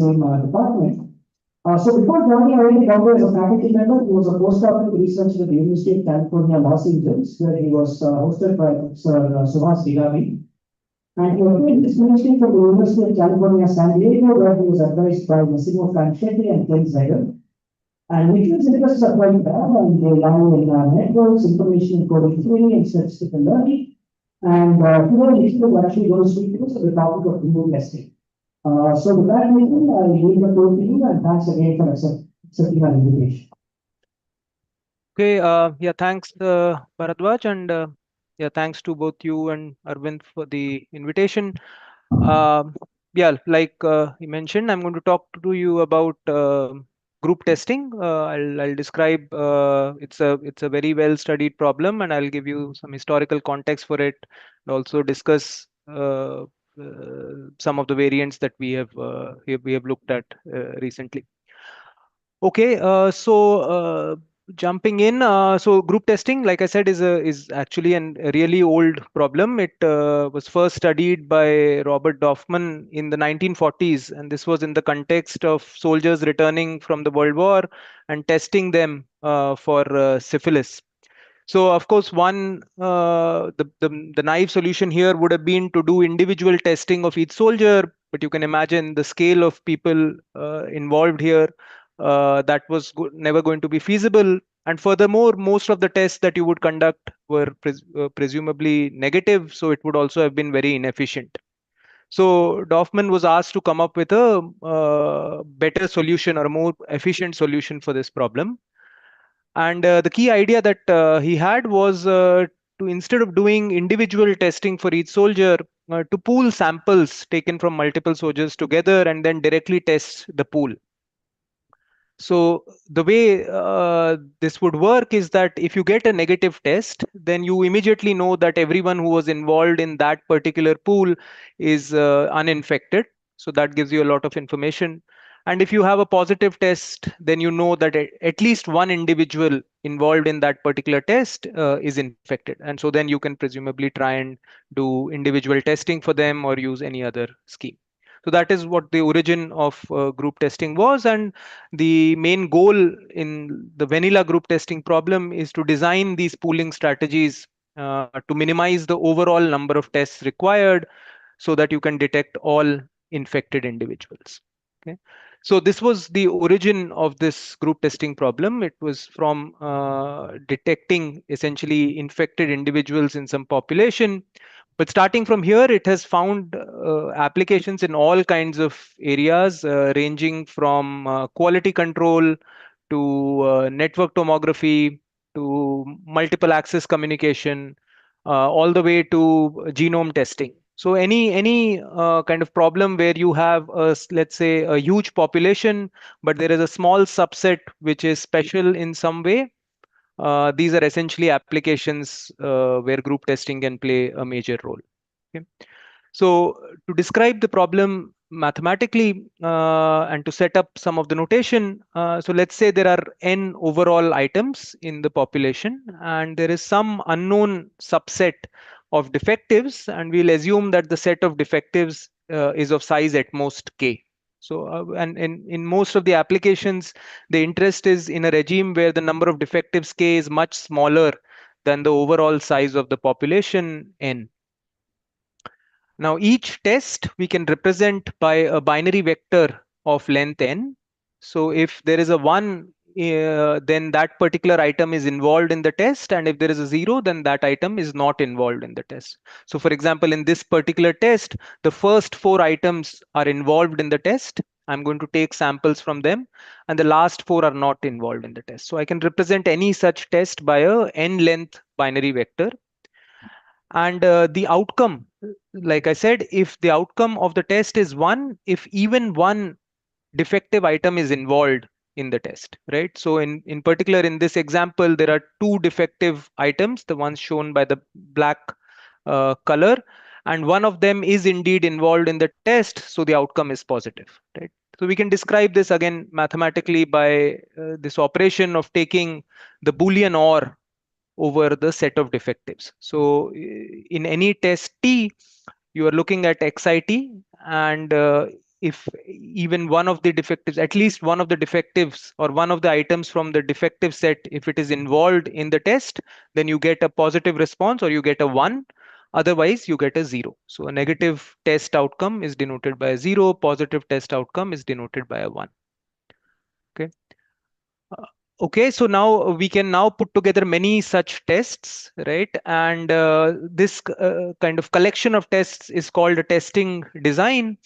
same department. So before joining IIT Bombay as a faculty member, he was a postdoctoral researcher at the University of California, Los Angeles, where he was hosted by Professor Subhas Digami. And he obtained his PhD from the University of California, San Diego, where he was advised by Massimo Fanchetti and Ken Zeiger. And Nikhil's interests are quite broad, and they lie in networks, information coding theory, and statistical learning. And today, Nikhil is actually going to speak to us on the topic of remote testing. So with that, Nikhil, I leave the floor to you, and thanks again for accepting our invitation. Okay, yeah, thanks, Bharadwaj, and yeah, thanks to both you and Arvind for the invitation. Um yeah, like you mentioned, I'm going to talk to you about group testing. I'll describe it's a very well studied problem, and I'll give you some historical context for it, and also discuss some of the variants that we have looked at recently. Okay, jumping in, so group testing, like I said, is actually a really old problem. It was first studied by Robert Dorfman in the 1940s, and this was in the context of soldiers returning from the World War and testing them for syphilis. So of course, the naive solution here would have been to do individual testing of each soldier, but you can imagine the scale of people involved here. That was never going to be feasible. And furthermore, most of the tests that you would conduct were presumably negative, so it would also have been very inefficient. So Dorfman was asked to come up with a better solution or a more efficient solution for this problem. And the key idea that he had was to, instead of doing individual testing for each soldier, to pool samples taken from multiple soldiers together and then directly test the pool. So the way this would work is that if you get a negative test, then you immediately know that everyone who was involved in that particular pool is uninfected. So that gives you a lot of information. And if you have a positive test, then you know that at least one individual involved in that particular test is infected. And so then you can presumably try and do individual testing for them or use any other scheme. So that is what the origin of group testing was. And the main goal in the vanilla group testing problem is to design these pooling strategies to minimize the overall number of tests required so that you can detect all infected individuals. Okay. So this was the origin of this group testing problem. It was from detecting essentially infected individuals in some population. But starting from here, it has found applications in all kinds of areas, ranging from quality control to network tomography to multiple access communication, all the way to genome testing. So any kind of problem where you have let's say a huge population, but there is a small subset which is special in some way, these are essentially applications where group testing can play a major role. Okay. So to describe the problem mathematically and to set up some of the notation, so let's say there are n overall items in the population, and there is some unknown subset of defectives, and we'll assume that the set of defectives is of size at most k. So, and in most of the applications, the interest is in a regime where the number of defectives k is much smaller than the overall size of the population n. Now, each test we can represent by a binary vector of length n. So if there is a 1, then that particular item is involved in the test. And if there is a 0, then that item is not involved in the test. So for example, in this particular test, the first 4 items are involved in the test. I'm going to take samples from them, and the last 4 are not involved in the test. So I can represent any such test by a n length binary vector. And the outcome, like I said, if the outcome of the test is 1, if even one defective item is involved in the test, right? So in particular, in this example, there are 2 defective items, the ones shown by the black color, and one of them is indeed involved in the test, so the outcome is positive, right? So we can describe this again mathematically by this operation of taking the Boolean OR over the set of defectives. So in any test T, you are looking at xit, and if even one of the defectives, at least one of the defectives or one of the items from the defective set, if it is involved in the test, then you get a positive response or you get a 1. Otherwise, you get a 0. So a negative test outcome is denoted by a 0. Positive test outcome is denoted by a 1. Okay. Uh, Okay, so now we can now put together many such tests, right? And this kind of collection of tests is called a testing design.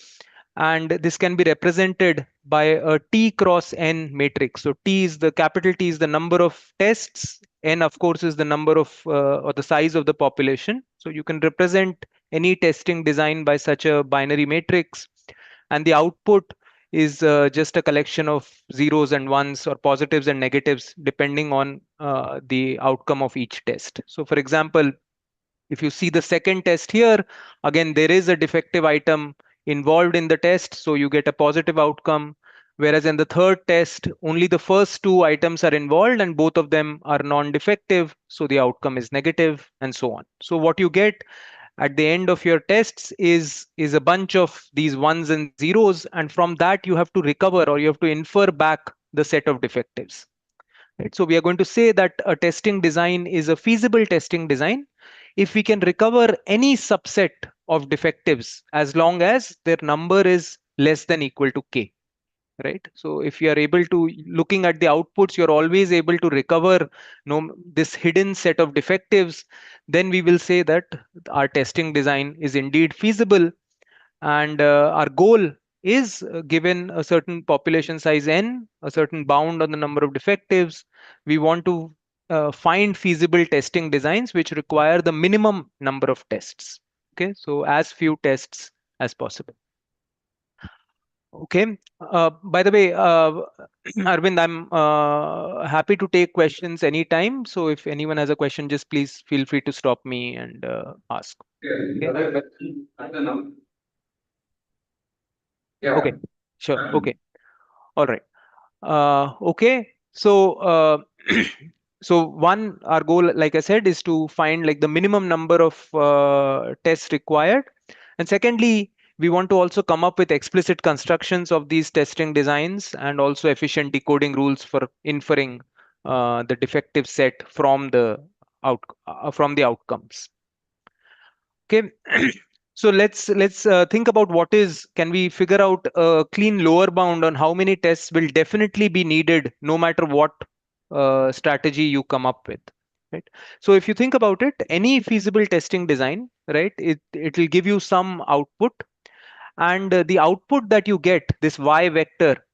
And this can be represented by a T cross N matrix. So T is the capital T is the number of tests. N, of course, is the number of or the size of the population. So you can represent any testing design by such a binary matrix. And the output is just a collection of zeros and ones or positives and negatives depending on the outcome of each test. So for example, if you see the second test here, again, there is a defective item involved in the test, so you get a positive outcome. Whereas in the third test, only the first two items are involved and both of them are non-defective, so the outcome is negative, and so on. So what you get at the end of your tests is a bunch of these ones and zeros, and from that you have to recover or you have to infer back the set of defectives. Right? So we are going to say that a testing design is a feasible testing design if we can recover any subset of defectives as long as their number is less than equal to k. Right? So if you are able to, looking at the outputs, you're always able to recover this hidden set of defectives, then we will say that our testing design is indeed feasible. And our goal is, given a certain population size n, a certain bound on the number of defectives, we want to find feasible testing designs which require the minimum number of tests. Okay, so as few tests as possible. Okay. By the way, Arvind, I'm happy to take questions anytime. So if anyone has a question, just please feel free to stop me and ask. Okay. Okay. Sure. Okay. All right. Okay. So, so one, our goal, like I said, is to find like the minimum number of tests required. And secondly, we want to also come up with explicit constructions of these testing designs and also efficient decoding rules for inferring the defective set from the from the outcomes. Okay. So let's think about what is, can we figure out a clean lower bound on how many tests will definitely be needed no matter what strategy you come up with, right? So if you think about it, any feasible testing design, right, it will give you some output, and the output that you get, this y vector,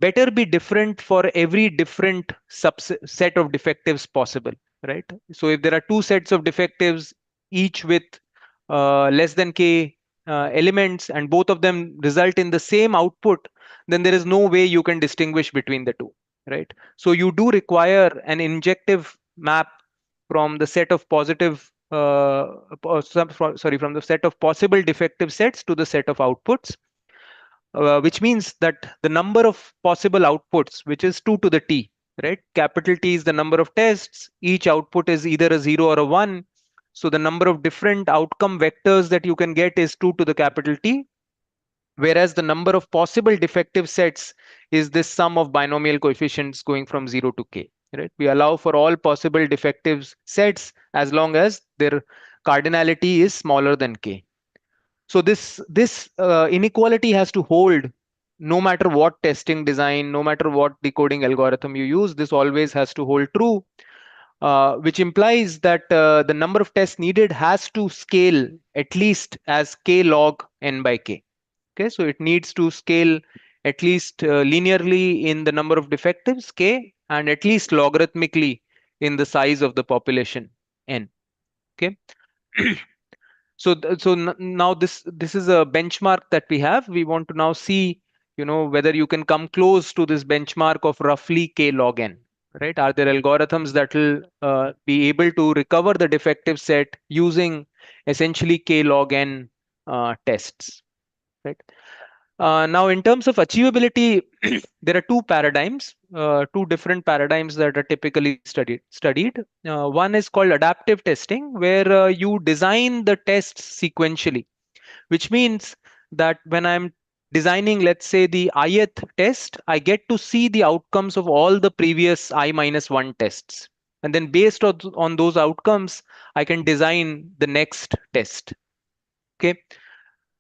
better be different for every different subset of defectives possible, right? So if there are two sets of defectives, each with less than k elements, and both of them result in the same output, then there is no way you can distinguish between the two, right? So you do require an injective map from the set of positive from the set of possible defective sets to the set of outputs, which means that the number of possible outputs, which is 2 to the t, right? Capital T is the number of tests. Each output is either a 0 or a 1. So the number of different outcome vectors that you can get is 2 to the capital T, whereas the number of possible defective sets is this sum of binomial coefficients going from 0 to k, right? We allow for all possible defective sets as long as their cardinality is smaller than k. So this inequality has to hold no matter what testing design, no matter what decoding algorithm you use. This always has to hold true, which implies that the number of tests needed has to scale at least as k log n by k. Okay, so it needs to scale at least linearly in the number of defectives k, and at least logarithmically in the size of the population n. Okay. So now this is a benchmark that we have. We want to now see, whether you can come close to this benchmark of roughly k log n, right? Are there algorithms that will be able to recover the defective set using essentially k log n tests, right? Now, in terms of achievability, there are two different paradigms that are typically studied. One is called adaptive testing, where you design the tests sequentially, which means that when I'm designing, let's say, the ith test, I get to see the outcomes of all the previous I-1 tests. And then based on those outcomes, I can design the next test. Okay.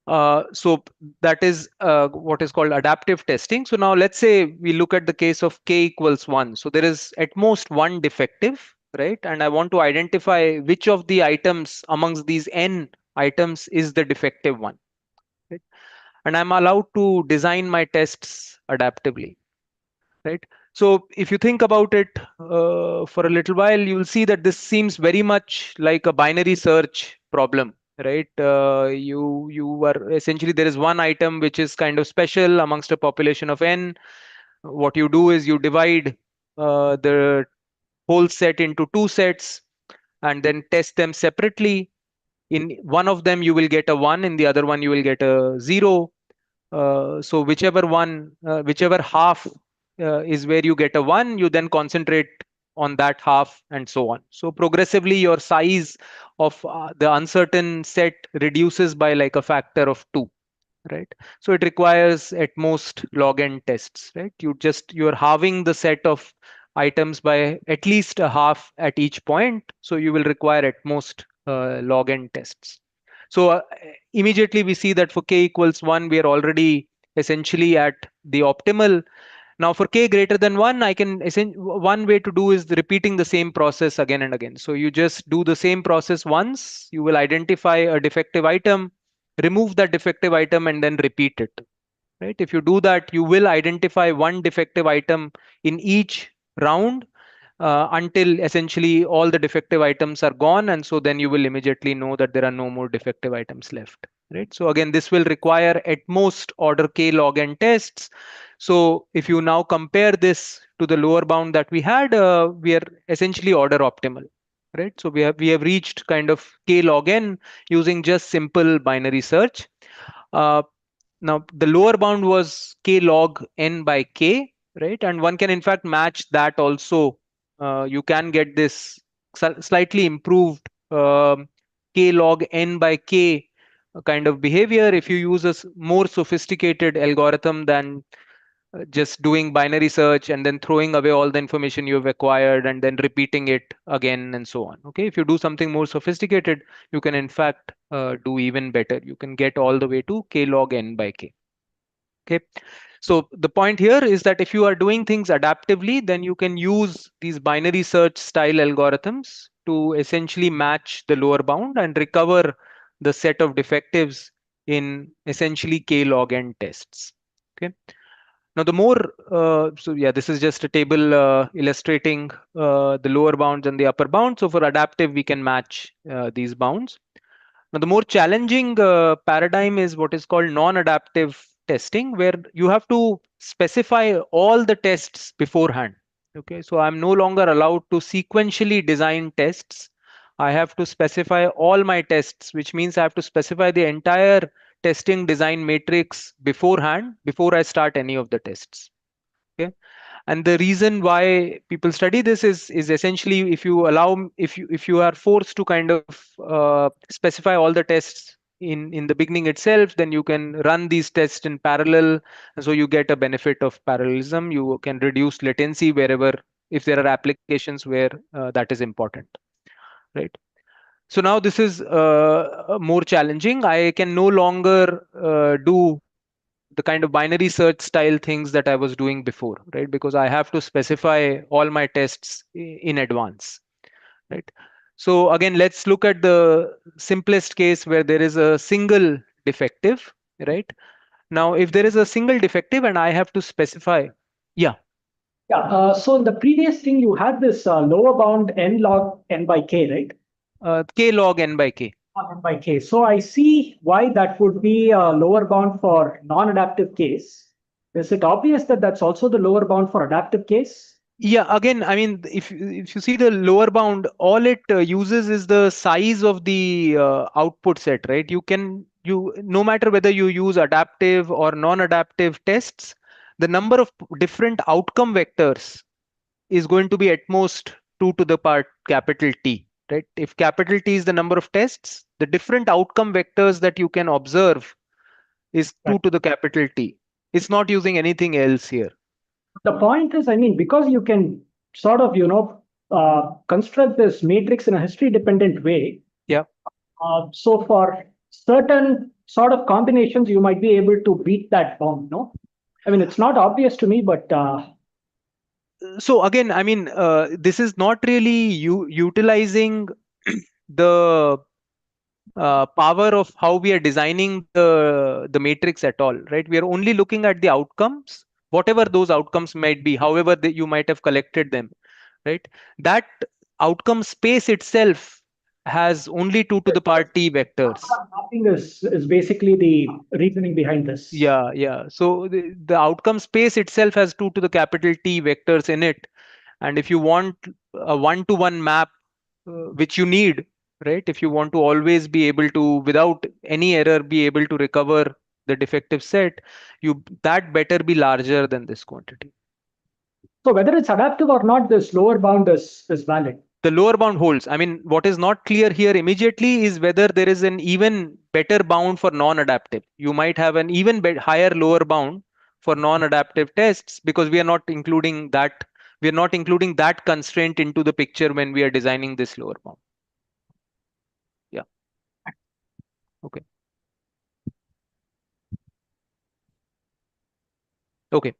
So that is what is called adaptive testing. So now let's say we look at the case of k equals 1. So there is at most one defective, right? And I want to identify which of the items amongst these n items is the defective one. Right? And I'm allowed to design my tests adaptively, right? So if you think about it for a little while, you'll see that this seems very much like a binary search problem, right? You are essentially, there is one item which is kind of special amongst a population of n. What you do is you divide the whole set into two sets and then test them separately. In one of them you will get a 1, in the other one you will get a 0. So whichever half is where you get a 1, you then concentrate on that half and so on. So progressively your size of the uncertain set reduces by like a factor of 2, right? So it requires at most log n tests, right? You're halving the set of items by at least a half at each point, so you will require at most log n tests. So immediately we see that for k equals 1 we are already essentially at the optimal. Now for k greater than 1, one way to do is repeating the same process again and again. So you just do the same process once, you will identify a defective item, remove that defective item and then repeat it, right? If you do that, you will identify one defective item in each round until essentially all the defective items are gone, and so then you will immediately know that there are no more defective items left, right? So again, this will require at most order k log n tests. So if you now compare this to the lower bound that we had, we are essentially order optimal, right? So we have reached kind of k log n using just simple binary search. uh, Now, the lower bound was k log n by k, right? And one can in fact match that also. You can get this slightly improved k log n by k kind of behavior if you use a more sophisticated algorithm than just doing binary search and then throwing away all the information you've acquired and then repeating it again and so on. Okay, if you do something more sophisticated, you can in fact do even better. You can get all the way to k log n by k. Okay, so the point here is that if you are doing things adaptively, then you can use these binary search style algorithms to essentially match the lower bound and recover the set of defectives in essentially k log n tests. Okay. Now, the more, so yeah, this is just a table illustrating the lower bounds and the upper bounds. So for adaptive, we can match these bounds. Now, the more challenging paradigm is what is called non-adaptive testing, where you have to specify all the tests beforehand. Okay, so I'm no longer allowed to sequentially design tests. I have to specify all my tests, which means I have to specify the entire testing design matrix beforehand before I start any of the tests. Okay, and the reason why people study this is essentially if you are forced to kind of specify all the tests in the beginning itself, then you can run these tests in parallel, and so you get a benefit of parallelism. You can reduce latency wherever, if there are applications where that is important, right? So now this is more challenging. I can no longer do the kind of binary search style things that I was doing before, right? Because I have to specify all my tests in advance, right? So again, let's look at the simplest case where there is a single defective, right? Now, if there is a single defective and I have to specify, yeah, Yeah. So in the previous thing, you had this lower bound n log n by k, right? k log n by k. N by k. So I see why that would be a lower bound for non-adaptive case. Is it obvious that that's also the lower bound for adaptive case? Yeah, again, I mean, if you see the lower bound, all it uses is the size of the output set, right? You no matter whether you use adaptive or non-adaptive tests, the number of different outcome vectors is going to be at most 2 to the power capital T, right? If capital T is the number of tests, the different outcome vectors that you can observe is 2 to the capital T. It's not using anything else here. The point is, I mean, because you can sort of, construct this matrix in a history dependent way. Yeah. So for certain sort of combinations, you might be able to beat that bound, no? I mean, it's not obvious to me, but So again, I mean, this is not really utilizing the power of how we are designing the matrix at all, right? We are only looking at the outcomes, whatever those outcomes might be, however you might have collected them, right? That outcome space itself has only 2 to the power T vectors. mapping is basically the reasoning behind this. Yeah. So the outcome space itself has 2 to the capital T vectors in it. And if you want a one-to-one map, which you need, right? If you want to always be able to, without any error, be able to recover the defective set, that better be larger than this quantity. So whether it's adaptive or not, this lower bound is valid. The lower bound holds. I mean, what is not clear here immediately is whether there is an even better bound for non-adaptive. You might have an even higher lower bound for non-adaptive tests, because we are not including that. We are not including that constraint into the picture when we are designing this lower bound. Yeah. Okay. Okay.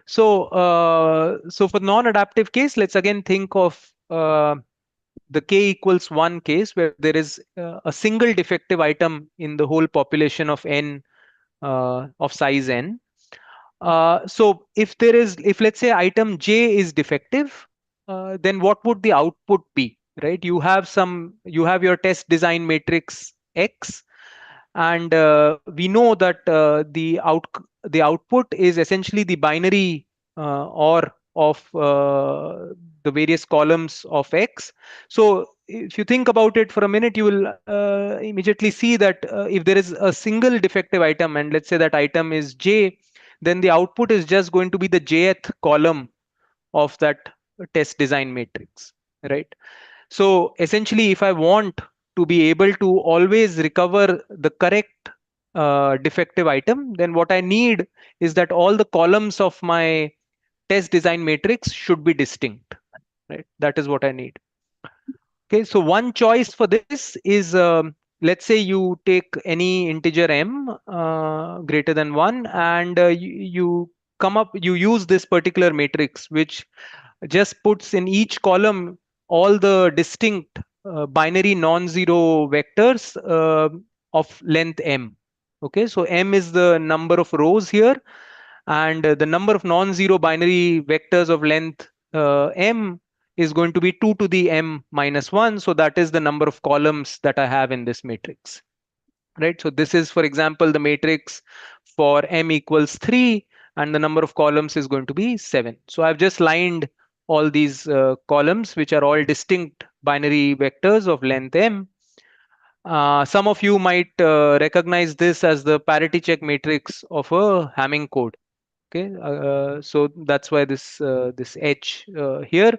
So for non-adaptive case, let's again think of the k equals 1 case where there is a single defective item in the whole population of n of size n. So if let's say item j is defective, then what would the output be, right? You have your test design matrix X, and we know that the output is essentially the binary or of the various columns of X. So if you think about it for a minute, you will immediately see that if there is a single defective item, and let's say that item is j, then the output is just going to be the jth column of that test design matrix, right? So essentially, if I want to be able to always recover the correct defective item, then what I need is that all the columns of my test design matrix should be distinct, right? That is what I need. Okay, so one choice for this is, let's say you take any integer m greater than 1, and you use this particular matrix, which just puts in each column all the distinct binary non-zero vectors of length m. Okay, so m is the number of rows here, and the number of non-zero binary vectors of length m is going to be 2 to the m minus 1. So that is the number of columns that I have in this matrix, right? So this is, for example, the matrix for m equals 3, and the number of columns is going to be 7. So I've just lined all these columns, which are all distinct binary vectors of length m. Some of you might recognize this as the parity check matrix of a Hamming code. Okay, so that's why this H here.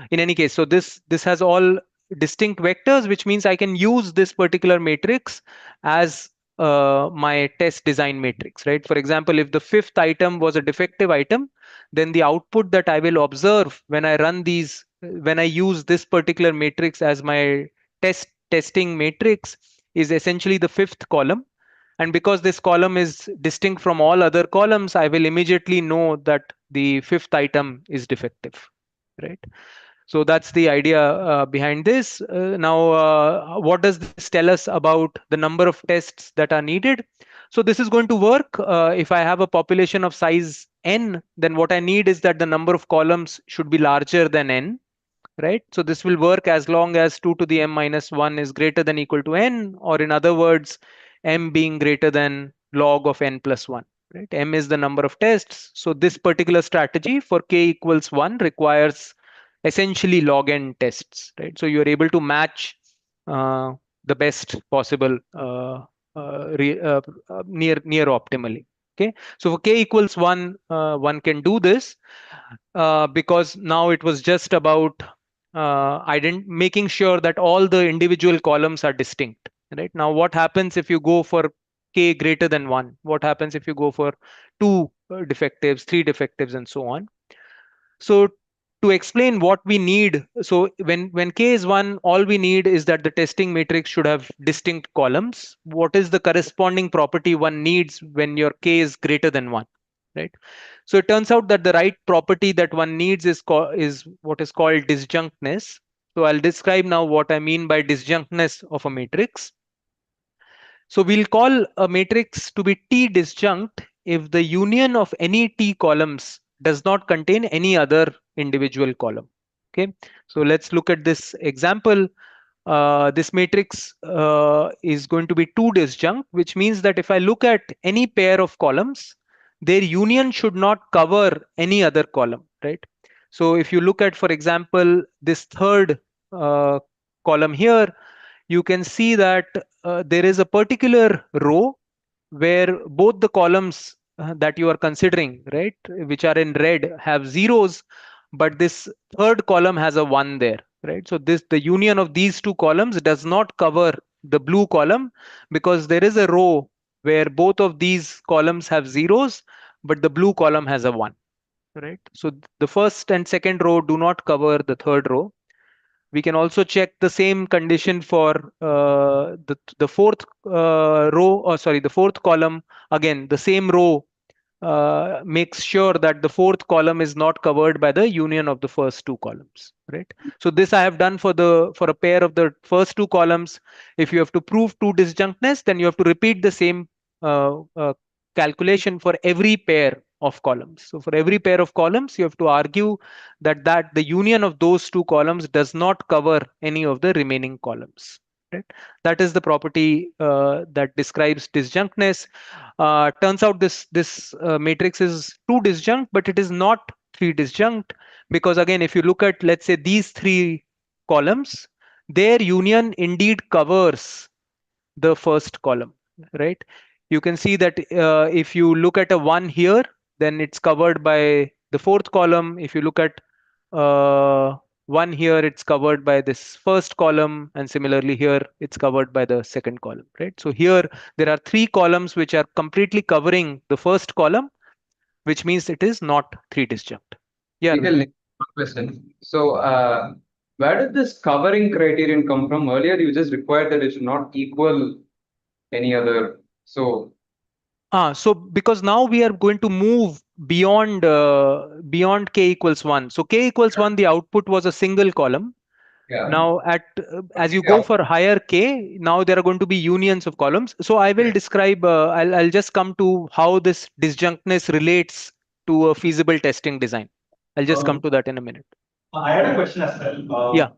In any case, so this has all distinct vectors, which means I can use this particular matrix as my test design matrix, right? For example, if the fifth item was a defective item, then the output that I will observe when I run these, when I use this particular matrix as my testing matrix, is essentially the fifth column. And because this column is distinct from all other columns, I will immediately know that the fifth item is defective, right? So that's the idea behind this. Now, what does this tell us about the number of tests that are needed? So this is going to work. If I have a population of size n, then what I need is that the number of columns should be larger than n, right? So this will work as long as 2 to the m minus 1 is greater than equal to n, or in other words, m being greater than log of n plus 1, right? M is the number of tests. So this particular strategy for k equals 1 requires essentially log n tests, right? So you're able to match the best possible near optimally. Okay, so for k equals 1, one can do this because now it was just about making sure that all the individual columns are distinct, right? Now what happens if you go for k greater than 1? What happens if you go for two defectives, three defectives, and so on? So to explain what we need, so when k is 1, all we need is that the testing matrix should have distinct columns. What is the corresponding property one needs when your k is greater than 1, right? So it turns out that the right property that one needs is what is called disjunctness. So I'll describe now what I mean by disjunctness of a matrix. So we'll call a matrix to be T disjunct if the union of any T columns does not contain any other individual column. Okay, so let's look at this example. This matrix is going to be 2 disjunct, which means that if I look at any pair of columns, their union should not cover any other column, right? So if you look at, for example, this third uh, column here, you can see that there is a particular row where both the columns that you are considering, right, which are in red, have zeros, but this third column has a 1 there, right? So this, the union of these two columns does not cover the blue column, because there is a row where both of these columns have zeros, but the blue column has a 1, right? So the first and second row do not cover the third row. We can also check the same condition for the fourth row, or sorry, the fourth column. Again, the same row makes sure that the fourth column is not covered by the union of the first two columns, right? So this I have done for a pair of the first two columns. If you have to prove two disjunctness, then you have to repeat the same calculation for every pair of columns. So for every pair of columns, you have to argue that the union of those two columns does not cover any of the remaining columns, right? That is the property that describes disjunctness. Turns out this matrix is 2 disjunct, but it is not 3 disjunct, because again, if you look at, let's say, these 3 columns, their union indeed covers the first column, right? You can see that if you look at a 1 here, then it's covered by the fourth column. If you look at uh, 1 here, it's covered by this first column, and similarly here, it's covered by the second column, right? So here there are 3 columns which are completely covering the first column, which means it is not 3 disjunct. Yeah, Arvind. One question. So, where did this covering criterion come from? Earlier, you just required that it should not equal any other. So, So because now we are going to move beyond k equals 1. So k equals 1, the output was a single column. yeah. Now as you Yeah. go for higher k, now there are going to be unions of columns. So I will describe, I'll just come to how this disjunctness relates to a feasible testing design. I'll just come to that in a minute. I had a question as well. Yeah.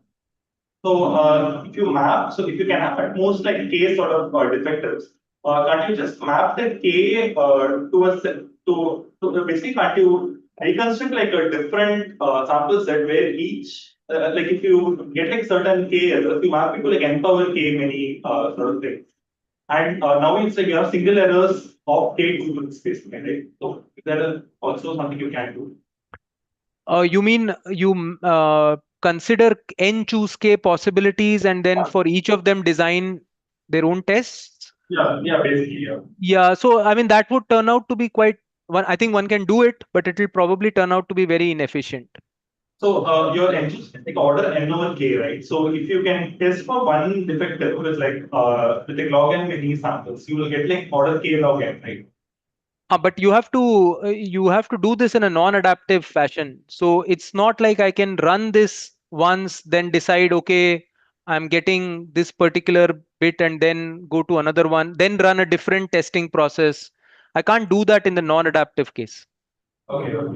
So if you can have at most like k sort of defectives, can't you just map the k to a basically can't you reconstruct like a different sample set where each like if you get like certain k errors, you map it to like n power k many sort of things, and now it's like you have single errors of k tuples basically, right? So that is also something you can do. You mean you consider n choose k possibilities, and then for each of them design their own tests? Yeah, basically, yeah. Yeah, so I mean that would turn out to be quite one. I think one can do it, but it will probably turn out to be very inefficient. So your engine like order n over k, right? So if you can test for one defective, which is like with like log n many samples, you will get like order k log n, right? But you have to do this in a non-adaptive fashion. So it's not like I can run this once, then decide, okay, I'm getting this particular bit, and then go to another one, then run a different testing process. I can't do that in the non-adaptive case. Okay, that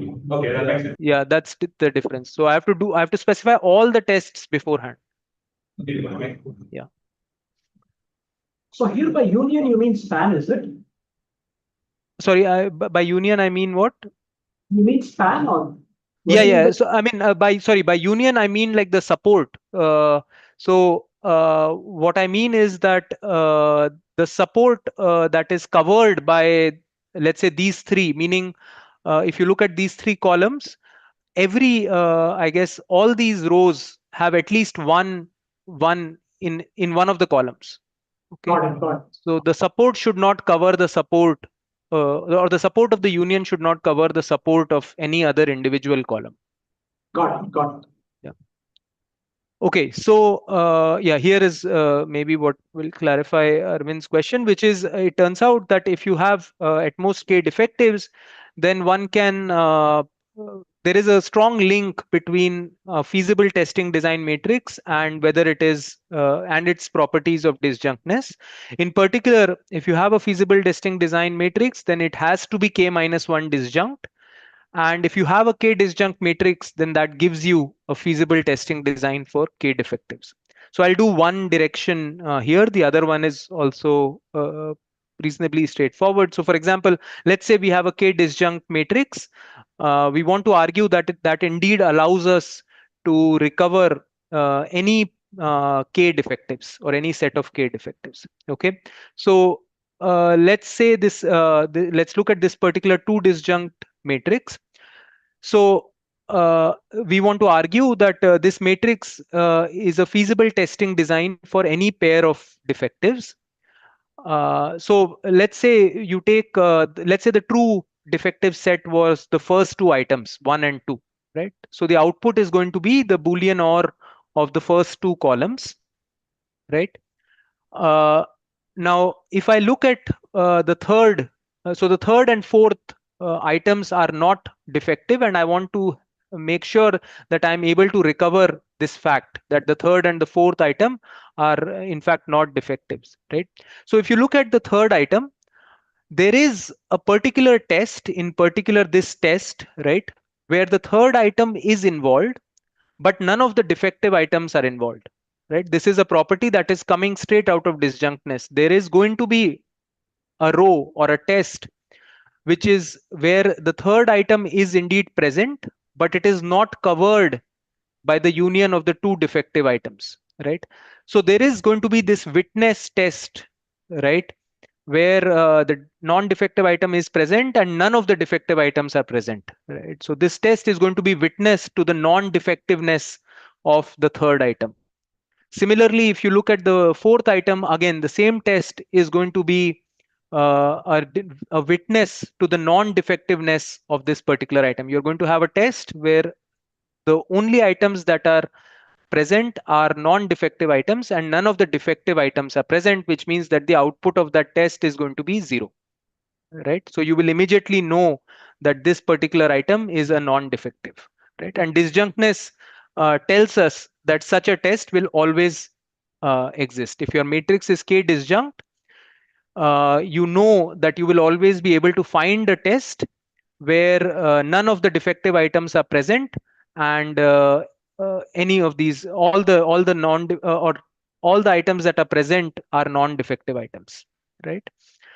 makes sense. Yeah, that's the difference. So I have to specify all the tests beforehand. Okay. Yeah. So here by union, you mean span, is it? Sorry, by union, I mean what? You mean span or? Yeah. So I mean, by union, I mean like the support. What I mean is that the support that is covered by, let's say, these 3, meaning if you look at these 3 columns, every I guess all these rows have at least one in one of the columns. Okay. Got it. Got it. So the support should not cover the support, or the support of the union should not cover the support of any other individual column. Got it. Got it. Okay, so yeah, here is maybe what will clarify Arvind's question, which is it turns out that if you have at most k defectives, then one can there is a strong link between feasible testing design matrix and whether it is and its properties of disjunctness. In particular, if you have a feasible testing design matrix, then it has to be k-1 disjunct. And if you have a k disjunct matrix, then that gives you a feasible testing design for k defectives. So I'll do one direction here. The other one is also reasonably straightforward. So for example, let's say we have a k disjunct matrix. We want to argue that that indeed allows us to recover any k defectives or any set of k defectives. Okay, so let's say this. Let's look at this particular two disjunct matrix. So we want to argue that this matrix is a feasible testing design for any pair of defectives. So let's say you take, let's say the true defective set was the first two items, 1 and 2, right? So the output is going to be the Boolean OR of the first two columns, right? Now, if I look at the third, so the third and fourth items are not defective, and I want to make sure that I'm able to recover this fact that the third and the fourth item are in fact not defectives, right? So if you look at the third item, there is a particular test, in particular this test, right, where the third item is involved, but none of the defective items are involved, right? This is a property that is coming straight out of disjunctness. There is going to be a row or a test which is where the third item is indeed present, but it is not covered by the union of the two defective items, right? So there is going to be this witness test, right, where the non-defective item is present and none of the defective items are present, right? So this test is going to be witness to the non-defectiveness of the third item. Similarly, if you look at the fourth item, again, the same test is going to be a witness to the non-defectiveness of this particular item. You're going to have a test where the only items that are present are non-defective items and none of the defective items are present, which means that the output of that test is going to be 0, right? So you will immediately know that this particular item is a non-defective, right? And disjunctness tells us that such a test will always exist. If your matrix is k disjunct, you know that you will always be able to find a test where none of the defective items are present and any of these, all the non or all the items that are present are non-defective items, right?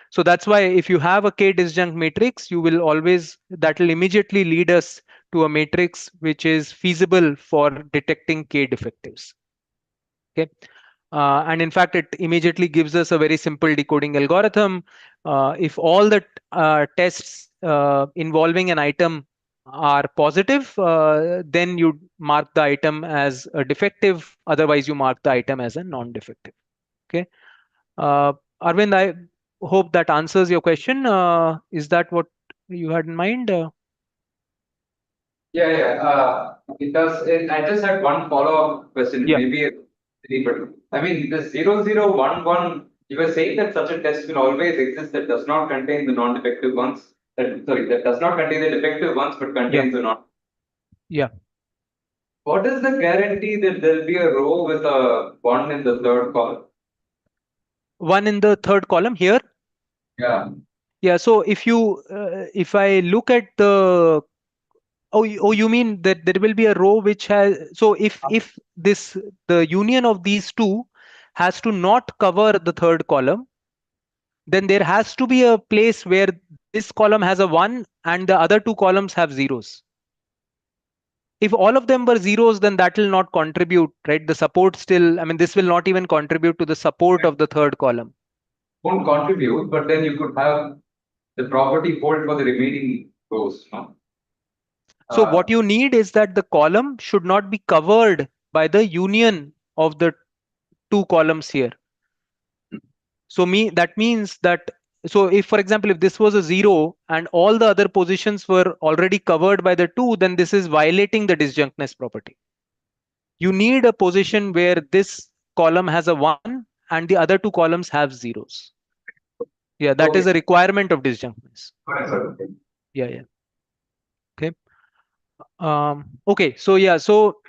So that's why if you have a k disjunct matrix, you will always, that will immediately lead us to a matrix which is feasible for detecting k defectives. Okay. And in fact, it immediately gives us a very simple decoding algorithm. If all the tests involving an item are positive, then you mark the item as a defective. Otherwise, you mark the item as a non-defective. Okay. Arvind, I hope that answers your question. Is that what you had in mind? Yeah. It does. I just had one follow-up question. Yeah. Maybe but I mean, the 0011, you were saying that such a test will always exist that does not contain the non-defective ones. That does not contain the defective ones, but contains the non. Yeah. What is the guarantee that there'll be a row with a 1 in the third column? 1 in the third column here? Yeah. Yeah. So if you, if I look at the, oh, you mean that there will be a row which has, so if this, the union of these two has to not cover the third column, then there has to be a place where this column has a 1 and the other two columns have zeros. If all of them were zeros, then that will not contribute, right? The support still, I mean, this will not even contribute to the support of the third column. Won't contribute, but then you could have the property hold for the remaining rows, no? So what you need is that the column should not be covered by the union of the two columns here. So that means that, so if, for example, if this was a 0 and all the other positions were already covered by the 2, then this is violating the disjunctness property. You need a position where this column has a 1 and the other two columns have zeros. Yeah, that is Okay. a requirement of disjunctness. Okay. Yeah, yeah. Okay. Okay, so yeah, so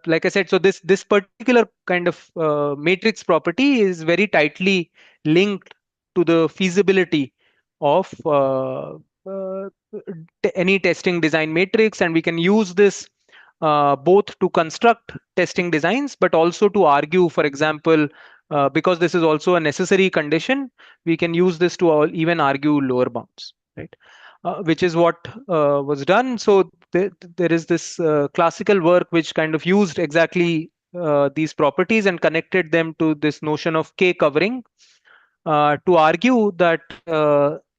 like I said, so this particular kind of matrix property is very tightly linked to the feasibility of any testing design matrix, and we can use this both to construct testing designs, but also to argue, for example, because this is also a necessary condition, we can use this to even argue lower bounds, right? Which is what was done. So there is this classical work which kind of used exactly these properties and connected them to this notion of K covering to argue that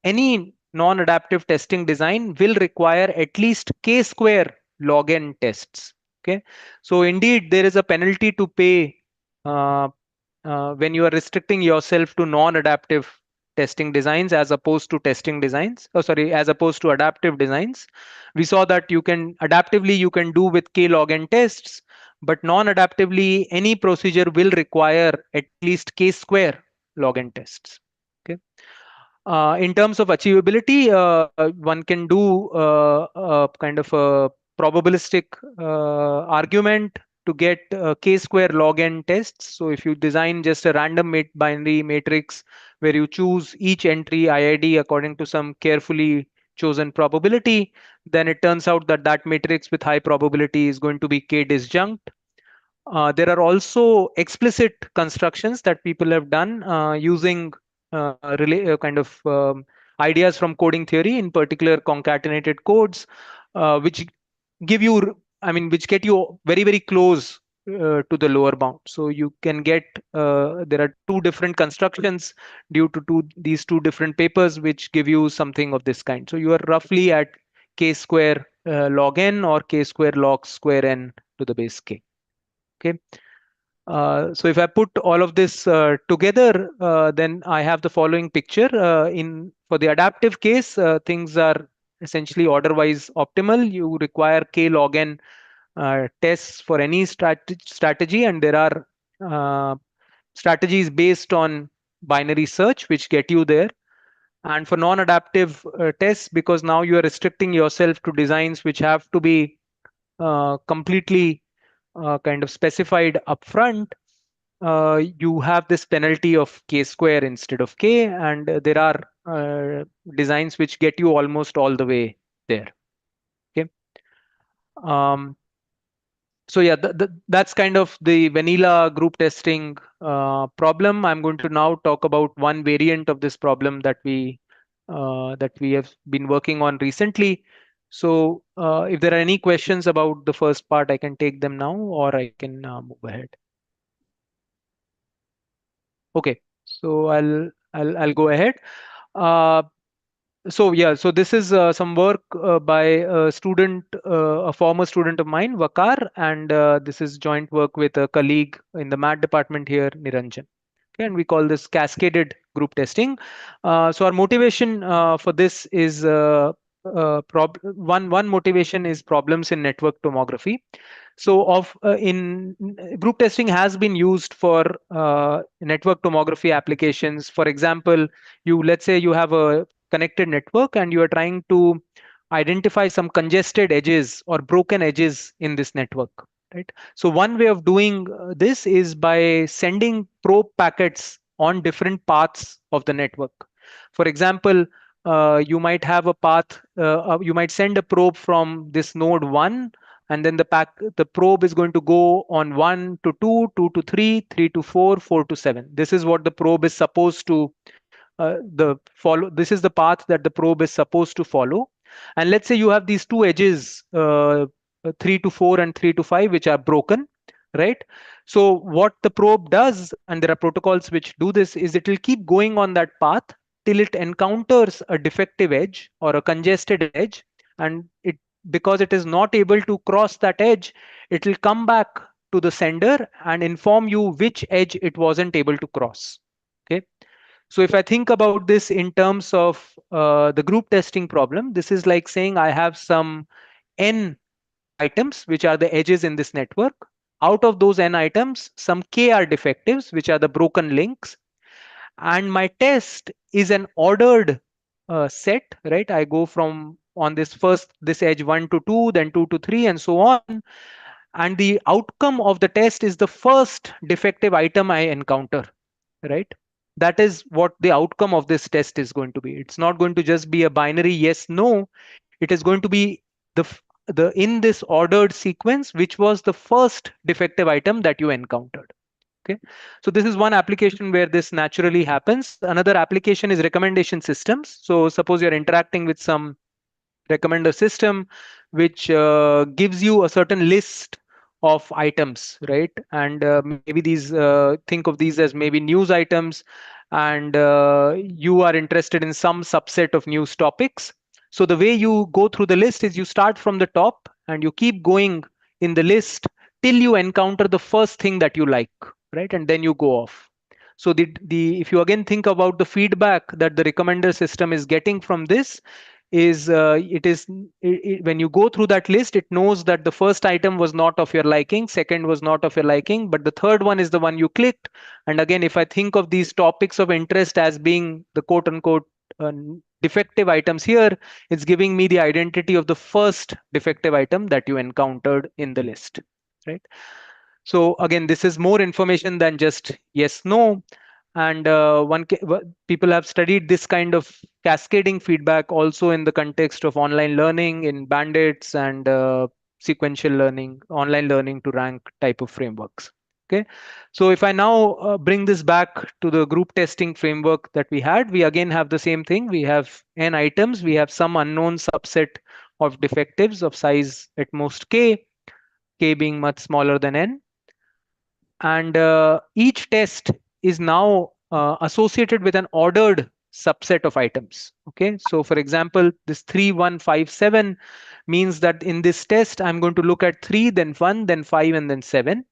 any non-adaptive testing design will require at least K square log n tests. Okay, so indeed there is a penalty to pay uh, when you are restricting yourself to non-adaptive testing designs as opposed to testing designs, as opposed to adaptive designs. We saw that you can adaptively you can do with K log n tests, but non-adaptively any procedure will require at least K square log n tests. Okay. In terms of achievability, one can do kind of a probabilistic argument to get K square log n tests. So if you design just a random binary matrix where you choose each entry IID according to some carefully chosen probability, then it turns out that that matrix with high probability is going to be K disjunct. There are also explicit constructions that people have done using kind of ideas from coding theory, in particular concatenated codes, which give you, I mean, which get you very, very close to the lower bound. So you can get, there are two different constructions due to these two different papers, which give you something of this kind. So you are roughly at K square log n or K square log square n to the base K. Okay. So if I put all of this together, then I have the following picture. For the adaptive case, things are essentially order-wise optimal. You require K log n tests for any strategy, and there are strategies based on binary search which get you there. And for non-adaptive tests, because now you are restricting yourself to designs which have to be completely kind of specified upfront, you have this penalty of K square instead of K, and there are designs which get you almost all the way there. Okay. So yeah, that's kind of the vanilla group testing problem. I'm going to now talk about one variant of this problem that we have been working on recently. So if there are any questions about the first part, I can take them now, or I can move ahead. Okay, so I'll go ahead. Uh, so yeah, so this is some work by a former student of mine, Vakar, and this is joint work with a colleague in the math department here, Niranjan. Okay, and we call this cascaded group testing. So our motivation for this is one motivation is problems in network tomography. So in group testing has been used for network tomography applications. For example, let's say you have a connected network and you are trying to identify some congested edges or broken edges in this network, right? So one way of doing this is by sending probe packets on different paths of the network. For example, you might have a path, you might send a probe from this node 1, and then the probe is going to go on 1 to 2, 2 to 3, 3 to 4, 4 to 7. This is what the probe is supposed to this is the path that the probe is supposed to follow. And let's say you have these two edges, 3 to 4 and 3 to 5, which are broken, right? So what the probe does, and there are protocols which do this, is it will keep going on that path till it encounters a defective edge or a congested edge, and because it is not able to cross that edge, it will come back to the sender and inform you which edge it wasn't able to cross. Okay, So if I think about this in terms of the group testing problem, this is like saying I have some n items, which are the edges in this network. Out of those n items, some k are defectives, which are the broken links. And my test is an ordered set, right? I go from on this edge 1 to 2, then 2 to 3, and so on. And the outcome of the test is the first defective item I encounter, right? That is what the outcome of this test is going to be. It's not going to just be a binary yes no. It is going to be the in this ordered sequence, which was the first defective item that you encountered. Okay, so this is one application where this naturally happens. Another application is recommendation systems. So suppose you're interacting with some recommender system which gives you a certain list of items, right? And maybe these think of these as maybe news items, and you are interested in some subset of news topics. So the way you go through the list is you start from the top and you keep going in the list till you encounter the first thing that you like, right? And then you go off. So the if you again think about the feedback that the recommender system is getting from this, is when you go through that list, it knows that the first item was not of your liking, second was not of your liking, but the third one is the one you clicked. And again, if I think of these topics of interest as being the quote unquote defective items here, it's giving me the identity of the first defective item that you encountered in the list, right? So again, this is more information than just yes no. And people have studied this kind of cascading feedback also in the context of online learning in bandits and sequential learning, online learning to rank type of frameworks. Okay, so if I now bring this back to the group testing framework that we had, we again have the same thing. We have n items, we have some unknown subset of defectives of size at most k being much smaller than n. And each test is now associated with an ordered subset of items. Okay, so for example, this 3 1 5 7 means that in this test I'm going to look at 3, then 1, then 5, and then 7.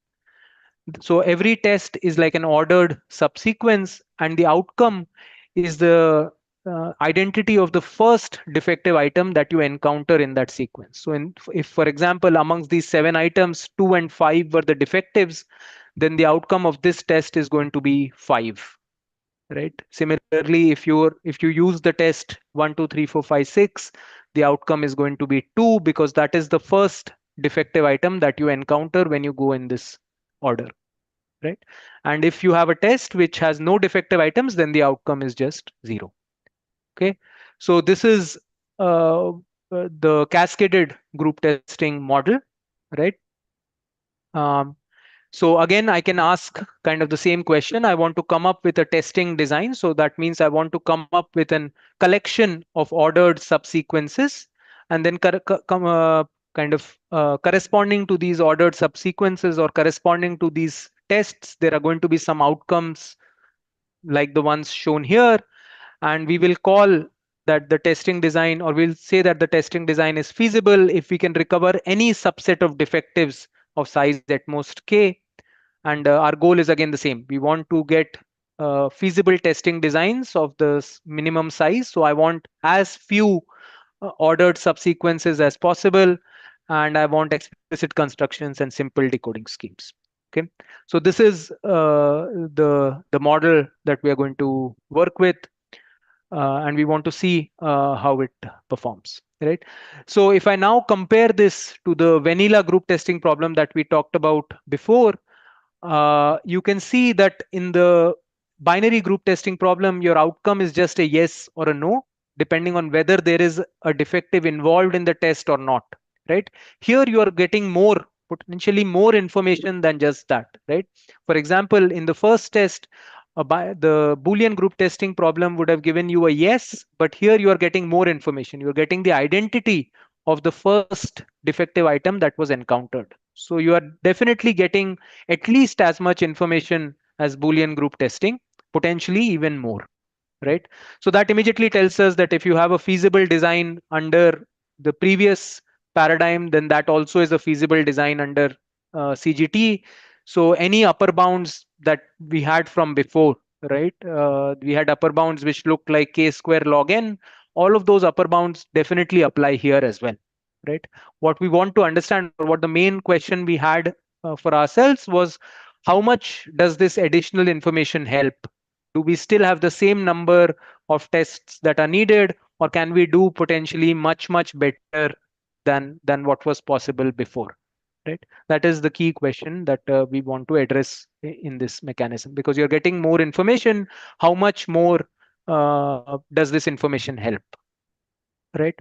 So every test is like an ordered subsequence, and the outcome is the identity of the first defective item that you encounter in that sequence. So if for example amongst these 7 items 2 and 5 were the defectives, then the outcome of this test is going to be 5, right? Similarly, if you use the test 1 2 3 4 5 6, the outcome is going to be 2, because that is the first defective item that you encounter when you go in this order, right? And if you have a test which has no defective items, then the outcome is just 0. Okay, so this is the cascaded group testing model, right? So again, I can ask kind of the same question. I want to come up with a testing design. So that means I want to come up with a collection of ordered subsequences, and then corresponding to these ordered subsequences or corresponding to these tests, there are going to be some outcomes like the ones shown here. And we will call that the testing design, or we'll say that the testing design is feasible if we can recover any subset of defectives of size at most k. And our goal is again the same. We want to get feasible testing designs of the minimum size. So I want as few ordered subsequences as possible, and I want explicit constructions and simple decoding schemes. Okay, so this is the model that we are going to work with, and we want to see how it performs, right? So if I now compare this to the vanilla group testing problem that we talked about before, you can see that in the binary group testing problem, your outcome is just a yes or a no, depending on whether there is a defective involved in the test or not, right? Here you are getting potentially more information than just that, right? For example, in the first test, the Boolean group testing problem would have given you a yes, but here you are getting more information. You're getting the identity of the first defective item that was encountered. So you are definitely getting at least as much information as Boolean group testing, potentially even more, right? So that immediately tells us that if you have a feasible design under the previous paradigm, then that also is a feasible design under CGT. So any upper bounds that we had from before, right? We had upper bounds which looked like k square log n. All of those upper bounds definitely apply here as well, right? What we want to understand, or what the main question we had for ourselves was, how much does this additional information help? Do we still have the same number of tests that are needed, or can we do potentially much better than what was possible before, right? That is the key question that we want to address in this mechanism, because you're getting more information. How much more does this information help, right?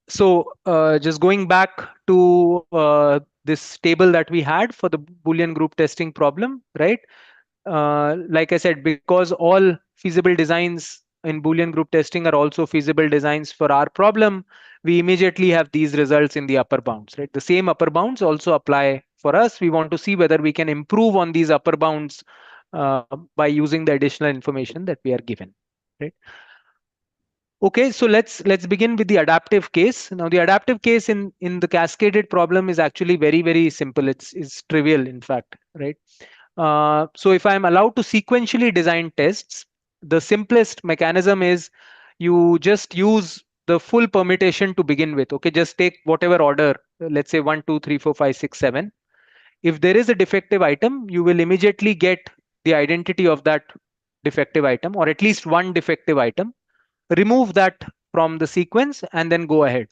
So just going back to this table that we had for the Boolean group testing problem, right? Like I said, because all feasible designs in Boolean group testing are also feasible designs for our problem, we immediately have these results in the upper bounds, right? The same upper bounds also apply for us. We want to see whether we can improve on these upper bounds by using the additional information that we are given, right? Okay, so let's begin with the adaptive case. Now, the adaptive case in the cascaded problem is actually very simple. It's trivial, in fact, right? So if I'm allowed to sequentially design tests, the simplest mechanism is you just use the full permutation to begin with. Okay, just take whatever order, let's say 1, 2, 3, 4, 5, 6, 7. If there is a defective item, you will immediately get the identity of that defective item, or at least one defective item. Remove that from the sequence and then go ahead,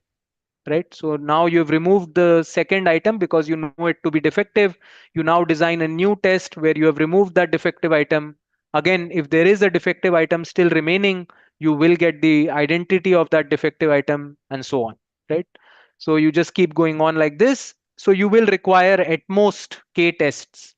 right? So now you've removed the second item because you know it to be defective. You now design a new test where you have removed that defective item. Again, if there is a defective item still remaining, you will get the identity of that defective item and so on, right? So you just keep going on like this. So you will require at most k tests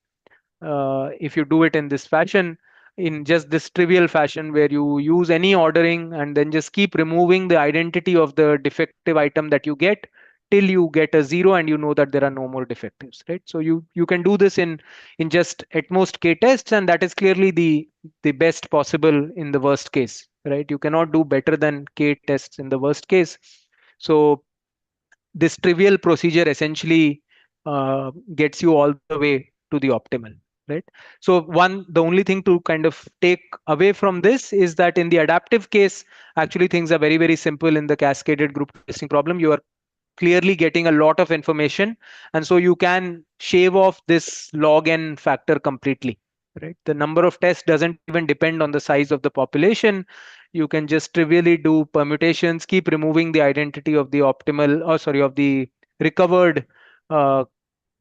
if you do it in this fashion, in just this trivial fashion where you use any ordering and then just keep removing the identity of the defective item that you get till you get a 0 and you know that there are no more defectives, right? So you can do this in just at most k tests, and that is clearly the best possible in the worst case, right? You cannot do better than k tests in the worst case. So this trivial procedure essentially gets you all the way to the optimal, right? So the only thing to kind of take away from this is that in the adaptive case, actually things are very simple. In the cascaded group testing problem, you are clearly getting a lot of information, and so you can shave off this log n factor completely, right? The number of tests doesn't even depend on the size of the population. You can just trivially do permutations, keep removing the identity of the optimal, or sorry, of the recovered uh,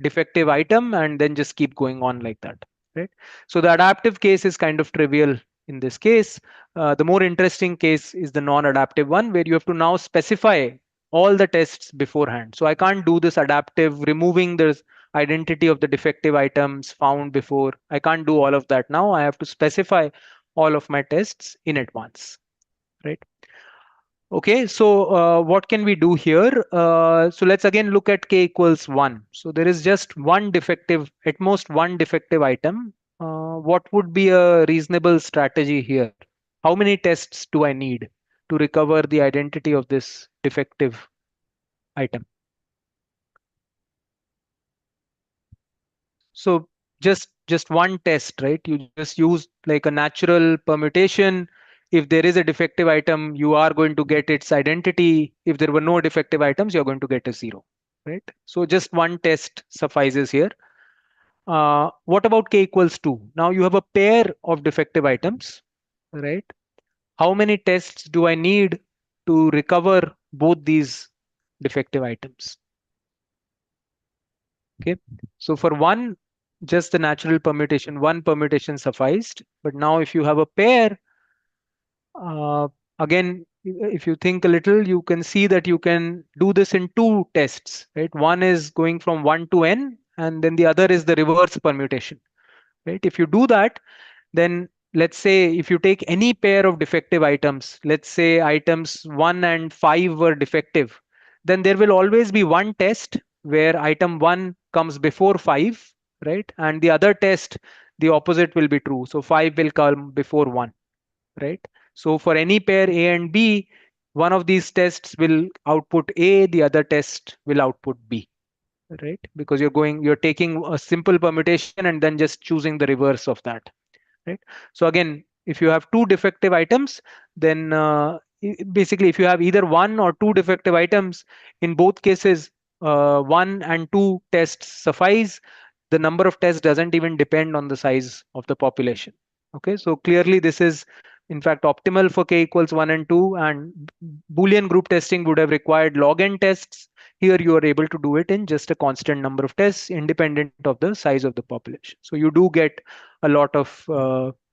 defective item, and then just keep going on like that, right? So the adaptive case is kind of trivial in this case. The more interesting case is the non-adaptive one, where you have to now specify all the tests beforehand. So I can't do this adaptive, removing the identity of the defective items found before. I can't do all of that now. I have to specify all of my tests in advance, right? Okay, so what can we do here? So let's again look at k equals 1. So there is just one defective, at most one defective item. What would be a reasonable strategy here? How many tests do I need to recover the identity of this defective item? So just one test, right? You just use like a natural permutation. If there is a defective item, you are going to get its identity. If there were no defective items, you're going to get a 0, right? So just one test suffices here. What about k equals 2? Now you have a pair of defective items, right? How many tests do I need to recover both these defective items? Okay, so for one, just the natural permutation, one permutation sufficed. But now if you have a pair, again, if you think a little, you can see that you can do this in two tests, right? One is going from 1 to n, and then the other is the reverse permutation, right? If you do that, then let's say if you take any pair of defective items, let's say items 1 and 5 were defective, then there will always be one test where item 1 comes before 5, right? And the other test, the opposite will be true. So 5 will come before 1, right? So for any pair A and B, one of these tests will output A, the other test will output B, right? Because you're taking a simple permutation and then just choosing the reverse of that, right? So again, if you have two defective items, then basically if you have either one or two defective items, in both cases, 1 and 2 tests suffice. The number of tests doesn't even depend on the size of the population. Okay, so clearly this is in fact optimal for k equals 1 and 2, and Boolean group testing would have required log n tests. Here you are able to do it in just a constant number of tests independent of the size of the population. So you do get a lot of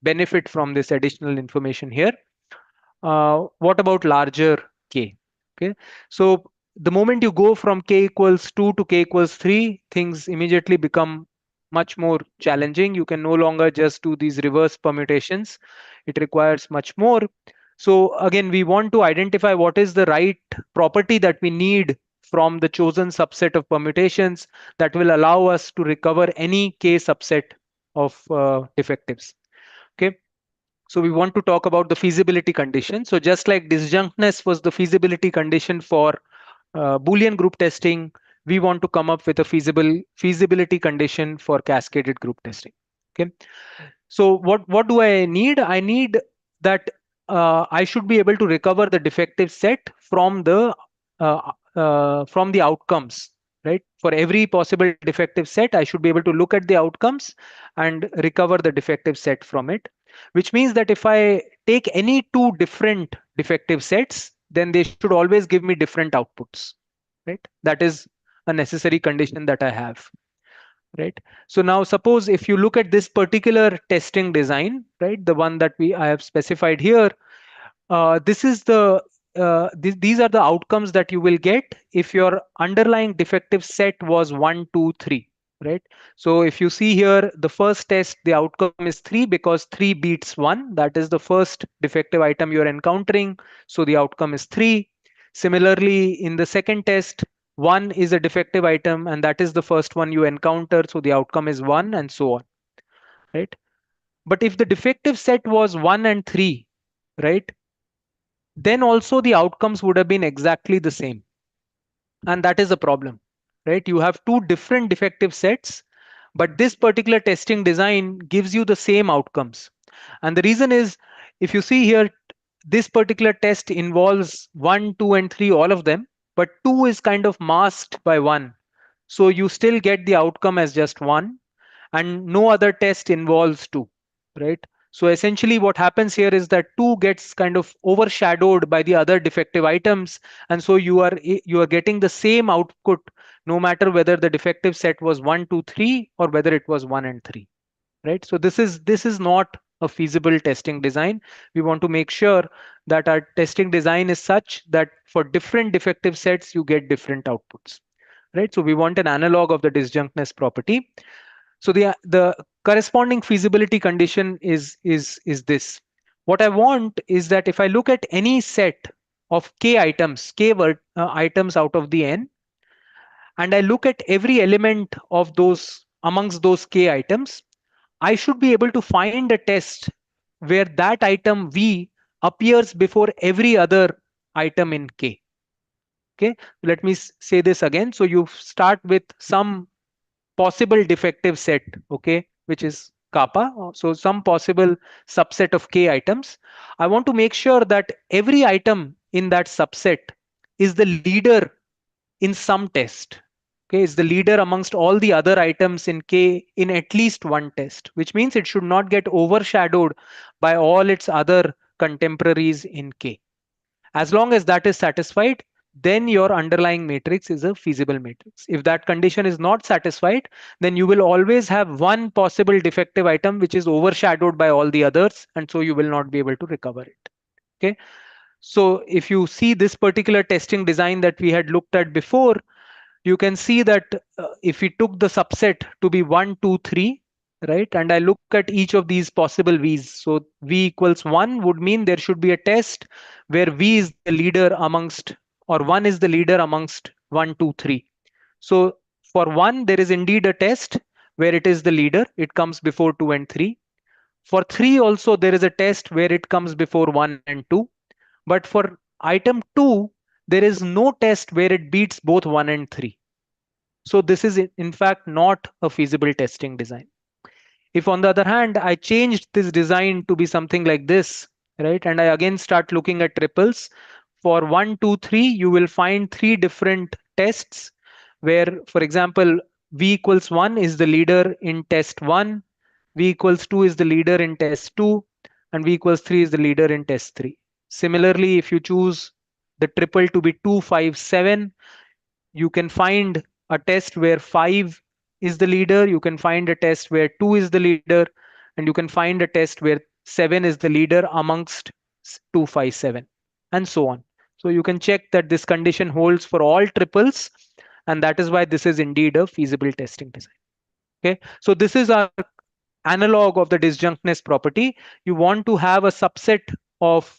benefit from this additional information here. What about larger k? Okay, so the moment you go from k equals 2 to k equals 3, things immediately become much more challenging. You can no longer just do these reverse permutations. It requires much more. So again, we want to identify what is the right property that we need from the chosen subset of permutations that will allow us to recover any k subset of defectives. Okay, so we want to talk about the feasibility condition. So just like disjunctness was the feasibility condition for Boolean group testing, we want to come up with a feasibility condition for cascaded group testing. Okay, so what do I need? I need that I should be able to recover the defective set from the outcomes, right? For every possible defective set, I should be able to look at the outcomes and recover the defective set from it, which means that if I take any two different defective sets, then they should always give me different outputs, right? That is a necessary condition that I have, right? So now suppose if you look at this particular testing design, right, the one that I have specified here, this is these are the outcomes that you will get if your underlying defective set was 1, 2, 3, right? So if you see here, the first test, the outcome is 3 because 3 beats 1. That is the first defective item you're encountering. So the outcome is 3. Similarly, in the second test, 1 is a defective item and that is the first one you encounter. So the outcome is 1 and so on, right? But if the defective set was 1 and 3, right, then also the outcomes would have been exactly the same. And that is a problem, right? You have two different defective sets, but this particular testing design gives you the same outcomes. And the reason is, if you see here, this particular test involves 1, 2, and 3, all of them, but 2 is kind of masked by 1. So you still get the outcome as just 1, and no other test involves 2, right? So essentially what happens here is that 2 gets kind of overshadowed by the other defective items, and so you are getting the same output no matter whether the defective set was 1, 2, 3 or whether it was 1 and 3, right? So this is not a feasible testing design. We want to make sure that our testing design is such that for different defective sets you get different outputs, right? So we want an analog of the disjunctness property. So the corresponding feasibility condition is this. What I want is that if I look at any set of k items, items out of the n, and I look at every element of those amongst those k items, I should be able to find a test where that item v appears before every other item in k. Okay, let me say this again. So you start with some possible defective set, okay, which is kappa. So some possible subset of k items. I want to make sure that every item in that subset is the leader in some test. Okay, is the leader amongst all the other items in k in at least one test, which means it should not get overshadowed by all its other contemporaries in k. As long as that is satisfied, then your underlying matrix is a feasible matrix. If that condition is not satisfied, then you will always have one possible defective item which is overshadowed by all the others, and so you will not be able to recover it. Okay. So if you see this particular testing design that we had looked at before, you can see that if we took the subset to be 1, 2, 3, right, and I look at each of these possible v's. So v equals 1 would mean there should be a test where v is the leader amongst, or 1 is the leader amongst 1, 2, 3. So for 1, there is indeed a test where it is the leader. It comes before 2 and 3. For 3 also, there is a test where it comes before 1 and 2. But for item 2, there is no test where it beats both 1 and 3. So this is in fact not a feasible testing design. If on the other hand, I changed this design to be something like this, right? And I again start looking at triples. For 1, 2, 3, you will find 3 different tests where, for example, v equals 1 is the leader in test 1, v equals 2 is the leader in test 2, and v equals 3 is the leader in test 3. Similarly, if you choose the triple to be 2, 5, 7, you can find a test where 5 is the leader, you can find a test where 2 is the leader, and you can find a test where 7 is the leader amongst 2, 5, 7, and so on. So you can check that this condition holds for all triples, and that is why this is indeed a feasible testing design. Okay, so this is our analog of the disjunctness property. You want to have a subset of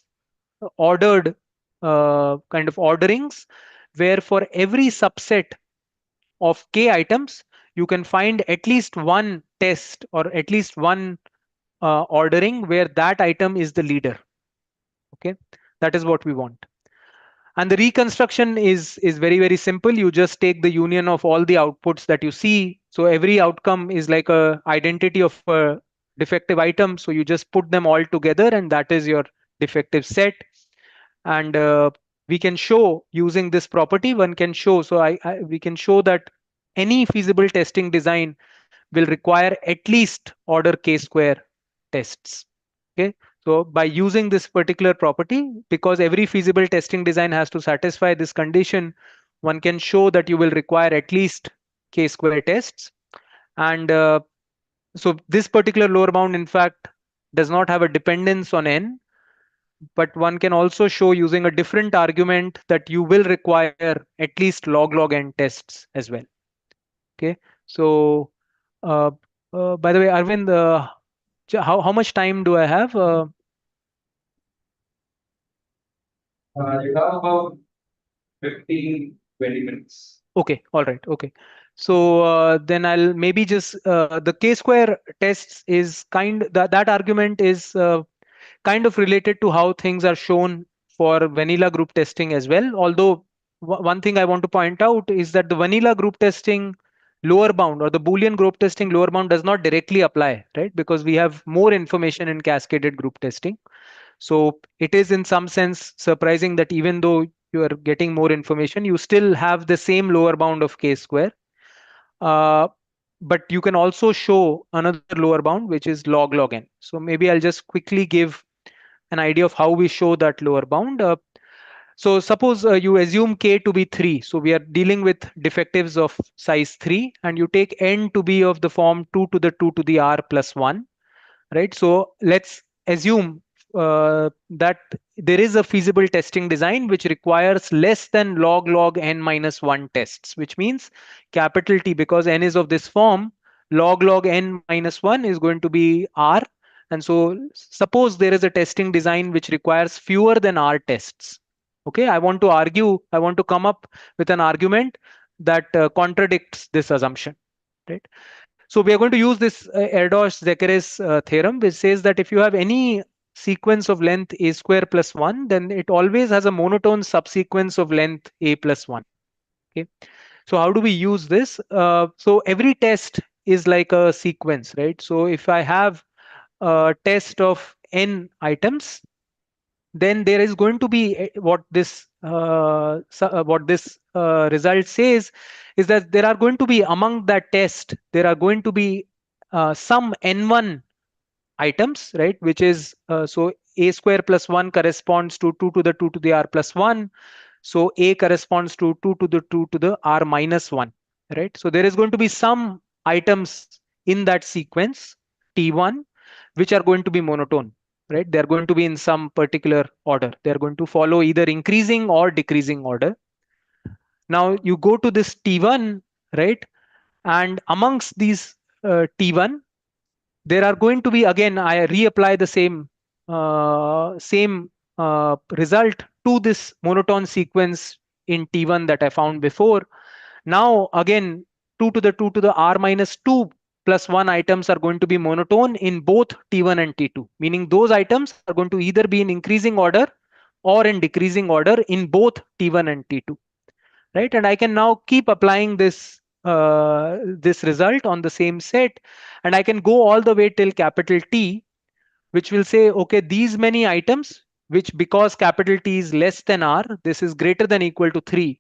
ordered kind of orderings, where for every subset of k items, you can find at least one test or at least one ordering where that item is the leader. Okay, that is what we want. And the reconstruction is very simple. You just take the union of all the outputs that you see. So every outcome is like a identity of a defective item. So you just put them all together, and that is your defective set. And we can show using this property, one can show. So we can show that any feasible testing design will require at least order k square tests. Okay, so by using this particular property, because every feasible testing design has to satisfy this condition, one can show that you will require at least k square tests. And so this particular lower bound, in fact, does not have a dependence on n, but one can also show using a different argument that you will require at least log n tests as well. Okay, so uh, by the way, Arvind, how much time do I have? You have about 15, 20 minutes. Okay, all right, okay. So then I'll maybe just the k square tests is that argument is kind of related to how things are shown for vanilla group testing as well. Although one thing I want to point out is that the vanilla group testing lower bound or the Boolean group testing lower bound does not directly apply, right? Because we have more information in cascaded group testing. So it is in some sense surprising that even though you are getting more information, you still have the same lower bound of k square. Uh, but you can also show another lower bound, which is log n. So maybe I'll just quickly give an idea of how we show that lower bound. So suppose you assume k to be 3. So we are dealing with defectives of size 3, and you take n to be of the form 2 to the 2 to the r plus 1, right? So let's assume that there is a feasible testing design which requires less than log n minus 1 tests, which means capital T, because n is of this form, log n minus 1 is going to be r. And so suppose there is a testing design which requires fewer than r tests. Okay, I want to come up with an argument that contradicts this assumption, right? So we are going to use this Erdos-Zekares theorem, which says that if you have any sequence of length a square plus 1, then it always has a monotone subsequence of length a plus 1. Okay. So how do we use this? So every test is like a sequence, right? So if I have a test of n items, then there is going to be what this result says is that there are going to be among that test, there are going to be some n1 items, right? Which is so a square plus 1 corresponds to 2 to the 2 to the r plus 1. So a corresponds to 2 to the 2 to the r minus 1, right? So there is going to be some items in that sequence T1 which are going to be monotone, right? They're going to be in some particular order. They're going to follow either increasing or decreasing order. Now you go to this T1, right? And amongst these T1, there are going to be, again, I reapply the same result to this monotone sequence in T1 that I found before. Now, again, 2 to the 2 to the r minus 2 plus 1 items are going to be monotone in both T1 and T2, meaning those items are going to either be in increasing order or in decreasing order in both T1 and T2, right? And I can now keep applying this this result on the same set, and I can go all the way till capital T, which will say, okay, these many items, which because capital T is less than R, this is greater than equal to 3.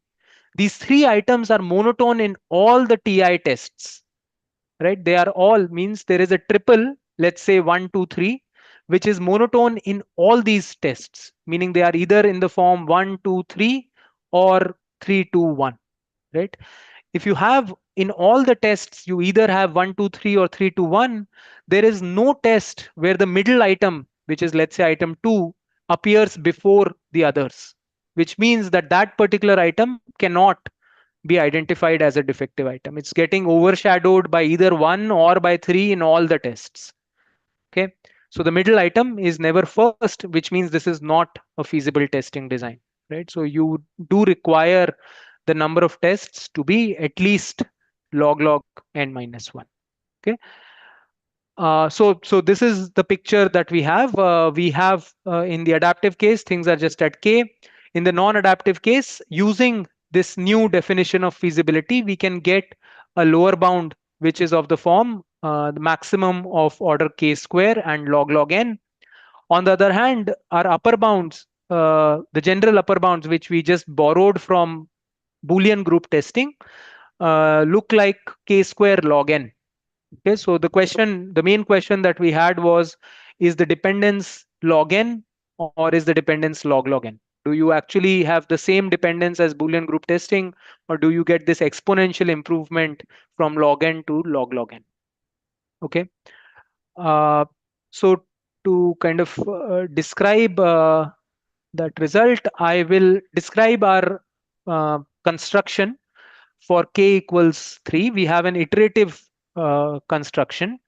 These 3 items are monotone in all the TI tests, right? They are all, means there is a triple, let's say 1, 2, 3, which is monotone in all these tests, meaning they are either in the form 1, 2, 3 or 3, 2, 1, right? If you have in all the tests, you either have 1, 2, 3 or 3, 2, 1, there is no test where the middle item, which is let's say item 2, appears before the others, which means that that particular item cannot be identified as a defective item. It's getting overshadowed by either 1 or by 3 in all the tests. Okay. So the middle item is never first, which means this is not a feasible testing design, right? So you do require the number of tests to be at least log n minus 1. Okay. So this is the picture that we have. In the adaptive case, things are just at k. In the non-adaptive case, using this new definition of feasibility, we can get a lower bound, which is of the form the maximum of order k square and log n. On the other hand, our upper bounds, the general upper bounds, which we just borrowed from Boolean group testing, look like k square log n. Okay, so the main question that we had was, is the dependence log n or is the dependence log n? Do you actually have the same dependence as Boolean group testing, or do you get this exponential improvement from log n to log n? Okay, uh, so to kind of describe that result, I will describe our construction for k equals 3. We have an iterative construction.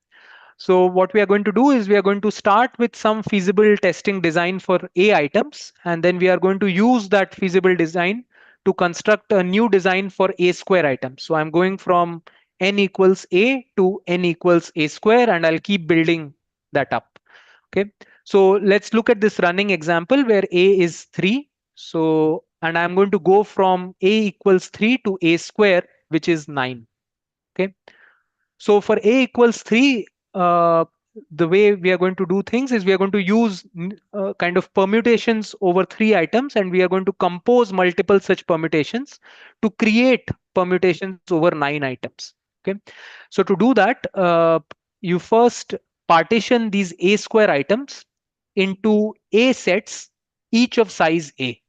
So what we are going to do is we are going to start with some feasible testing design for A items, and then we are going to use that feasible design to construct a new design for A square items. So I'm going from n equals A to n equals A square, and I'll keep building that up. Okay, so let's look at this running example where A is 3. So, and I'm going to go from A equals 3 to A square, which is 9. Okay, so for A equals 3, the way we are going to do things is we are going to use kind of permutations over 3 items, and we are going to compose multiple such permutations to create permutations over 9 items. Okay, so to do that, you first partition these A square items into A sets, each of size A.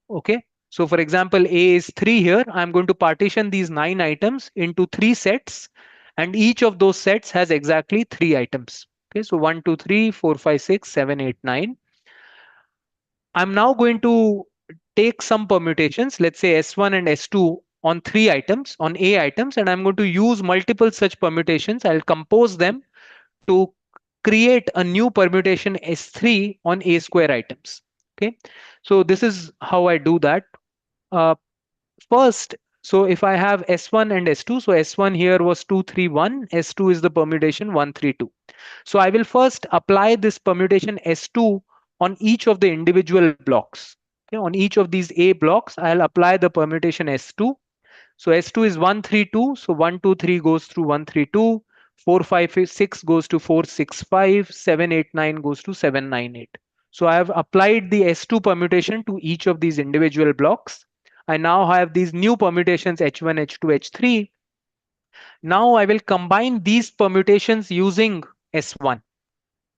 Okay, so for example, A is 3 here. I'm going to partition these 9 items into 3 sets, and each of those sets has exactly 3 items. Okay, so 1, 2, 3, 4, 5, 6, 7, 8, 9. I'm now going to take some permutations, let's say S1 and S2 on 3 items, on A items, and I'm going to use multiple such permutations. I'll compose them to create a new permutation S3 on A square items. Okay, so this is how I do that. First, so if I have S1 and S2, so S1 here was 2, 3, 1, S2 is the permutation 1, 3, 2. So I will first apply this permutation S2 on each of the individual blocks. Okay, on each of these A blocks, I'll apply the permutation S2. So S2 is 1, 3, 2. So 1, 2, 3 goes through 1, 3, 2. 4, 5, 6 goes to 4, 6, 5. 7, 8, 9 goes to 7, 9, 8. So I have applied the S2 permutation to each of these individual blocks. I now have these new permutations H1, H2, H3. Now I will combine these permutations using S1.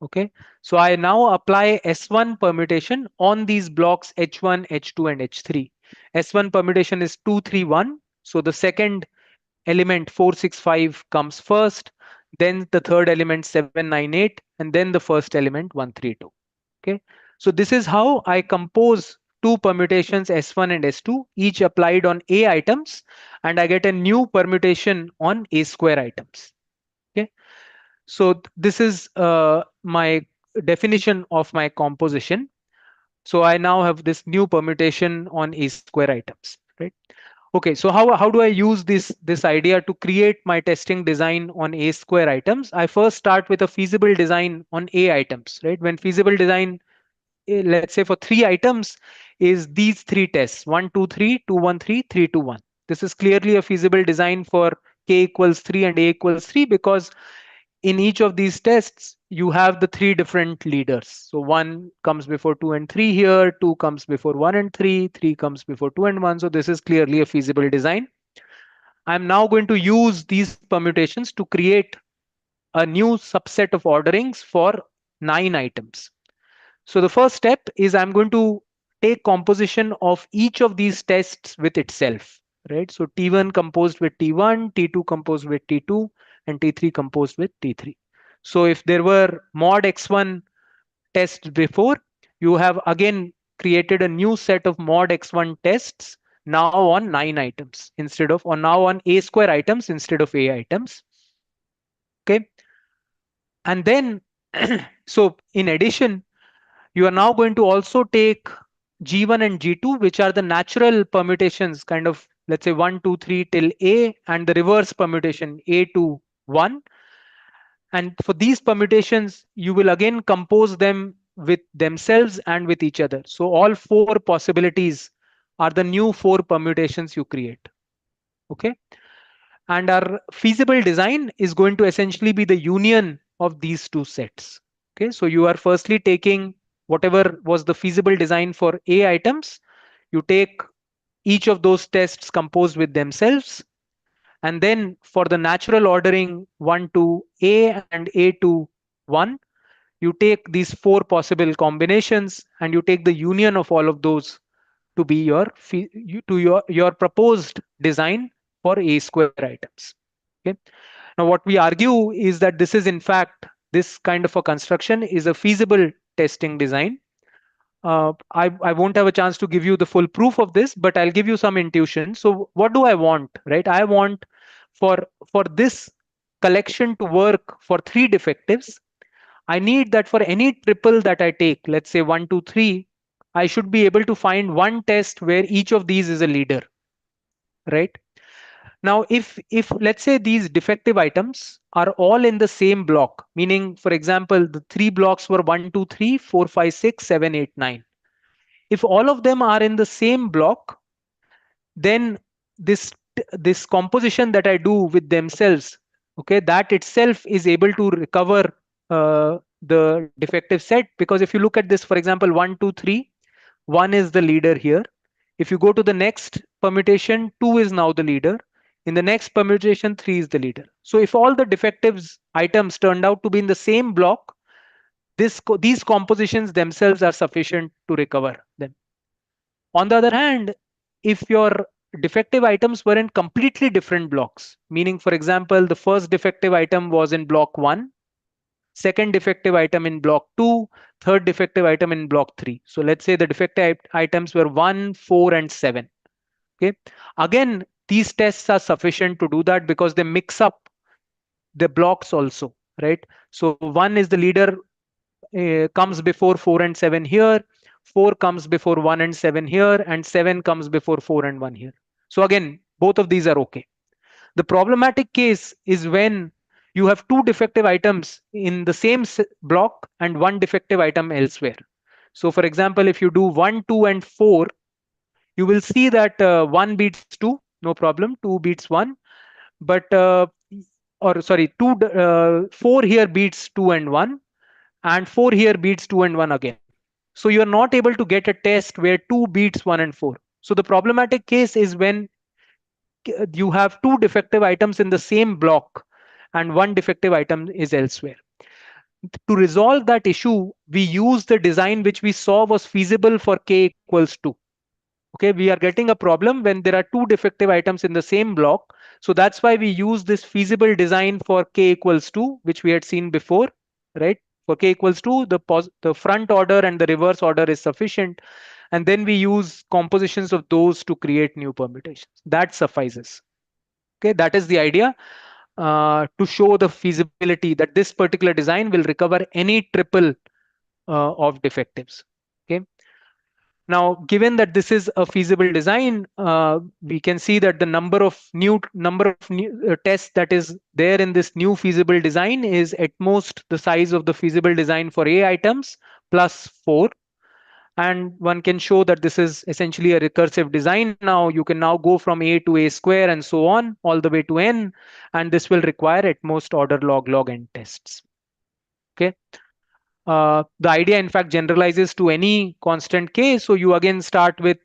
Okay, so I now apply S1 permutation on these blocks H1, H2, and H3. S1 permutation is 2, 3, 1. So the second element 4, 6, 5 comes first, then the third element 7, 9, 8, and then the first element 1, 3, 2. Okay, so this is how I compose two permutations S1 and S2, each applied on A items, and I get a new permutation on A square items. Okay, so this is my definition of my composition. So I now have this new permutation on A square items, right? Okay, so how do I use this idea to create my testing design on A square items? I first start with a feasible design on A items, right? When feasible design, let's say for 3 items, is these 3 tests: 1, 2, 3, 2, 1, 3, 3, 2, 1. This is clearly a feasible design for k equals 3 and a equals 3, because in each of these tests, you have the three different leaders. So 1 comes before 2 and 3 here, 2 comes before 1 and 3, 3 comes before 2 and 1. So this is clearly a feasible design. I'm now going to use these permutations to create a new subset of orderings for 9 items. So the first step is I'm going to take composition of each of these tests with itself, right? So T1 composed with T1, T2 composed with T2, and T3 composed with T3. So if there were mod x1 tests before, you have again created a new set of mod x1 tests now on 9 items instead of, or now on a square items instead of a items. Okay. And then, so in addition, you are now going to also take G1 and G2, which are the natural permutations, kind of, let's say 1, 2, 3 till A, and the reverse permutation A to 1. And for these permutations, you will again compose them with themselves and with each other. So all 4 possibilities are the new 4 permutations you create. Okay. And our feasible design is going to essentially be the union of these two sets. Okay. So you are firstly taking whatever was the feasible design for A items. You take each of those tests composed with themselves. And then for the natural ordering 1 to A and A to 1, you take these 4 possible combinations and you take the union of all of those to be your proposed design for A square items. Okay. Now what we argue is that this is in fact, this kind of a construction is a feasible testing design. I won't have a chance to give you the full proof of this, but I'll give you some intuition. So what do I want, right? I want for this collection to work for 3 defectives. I need that for any triple that I take, let's say 1, 2, 3, I should be able to find one test where each of these is a leader, right? Now, if let's say these defective items are all in the same block, meaning, for example, the 3 blocks were 1, 2, 3, 4, 5, 6, 7, 8, 9. If all of them are in the same block, then this composition that I do with themselves, okay, that itself is able to recover the defective set. Because if you look at this, for example, 1, 2, 3, 1 is the leader here. If you go to the next permutation, 2 is now the leader. In the next permutation, 3 is the leader. So if all the defectives items turned out to be in the same block, these compositions themselves are sufficient to recover them. On the other hand, if your defective items were in completely different blocks, meaning, for example, the first defective item was in block 1, second defective item in block 2, third defective item in block 3. So let's say the defective items were 1, 4, and 7. Okay. Again, these tests are sufficient to do that because they mix up the blocks also, right? So 1 is the leader, comes before 4 and 7 here. 4 comes before 1 and 7 here, and 7 comes before 4 and 1 here. So again, both of these are okay. The problematic case is when you have 2 defective items in the same block and 1 defective item elsewhere. So for example, if you do 1, 2, and 4, you will see that 1 beats 2, no problem, 2 beats 1. But, or sorry, 4 here beats 2 and 1, and 4 here beats 2 and 1 again. So you're not able to get a test where 2 beats 1 and 4. So the problematic case is when you have 2 defective items in the same block and 1 defective item is elsewhere. To resolve that issue, we use the design which we saw was feasible for k equals 2. Okay, we are getting a problem when there are 2 defective items in the same block. So that's why we use this feasible design for k equals 2, which we had seen before, right? For k equals 2, the front order and the reverse order is sufficient. And then we use compositions of those to create new permutations. That suffices. Okay, that is the idea, to show the feasibility that this particular design will recover any triple of defectives. Okay. Now, given that this is a feasible design, we can see that the number of new tests that is there in this new feasible design is at most the size of the feasible design for A items plus 4. And one can show that this is essentially a recursive design. Now you can now go from a to a square and so on all the way to n, and this will require at most order log n tests. Okay. The idea in fact generalizes to any constant k. So you again start with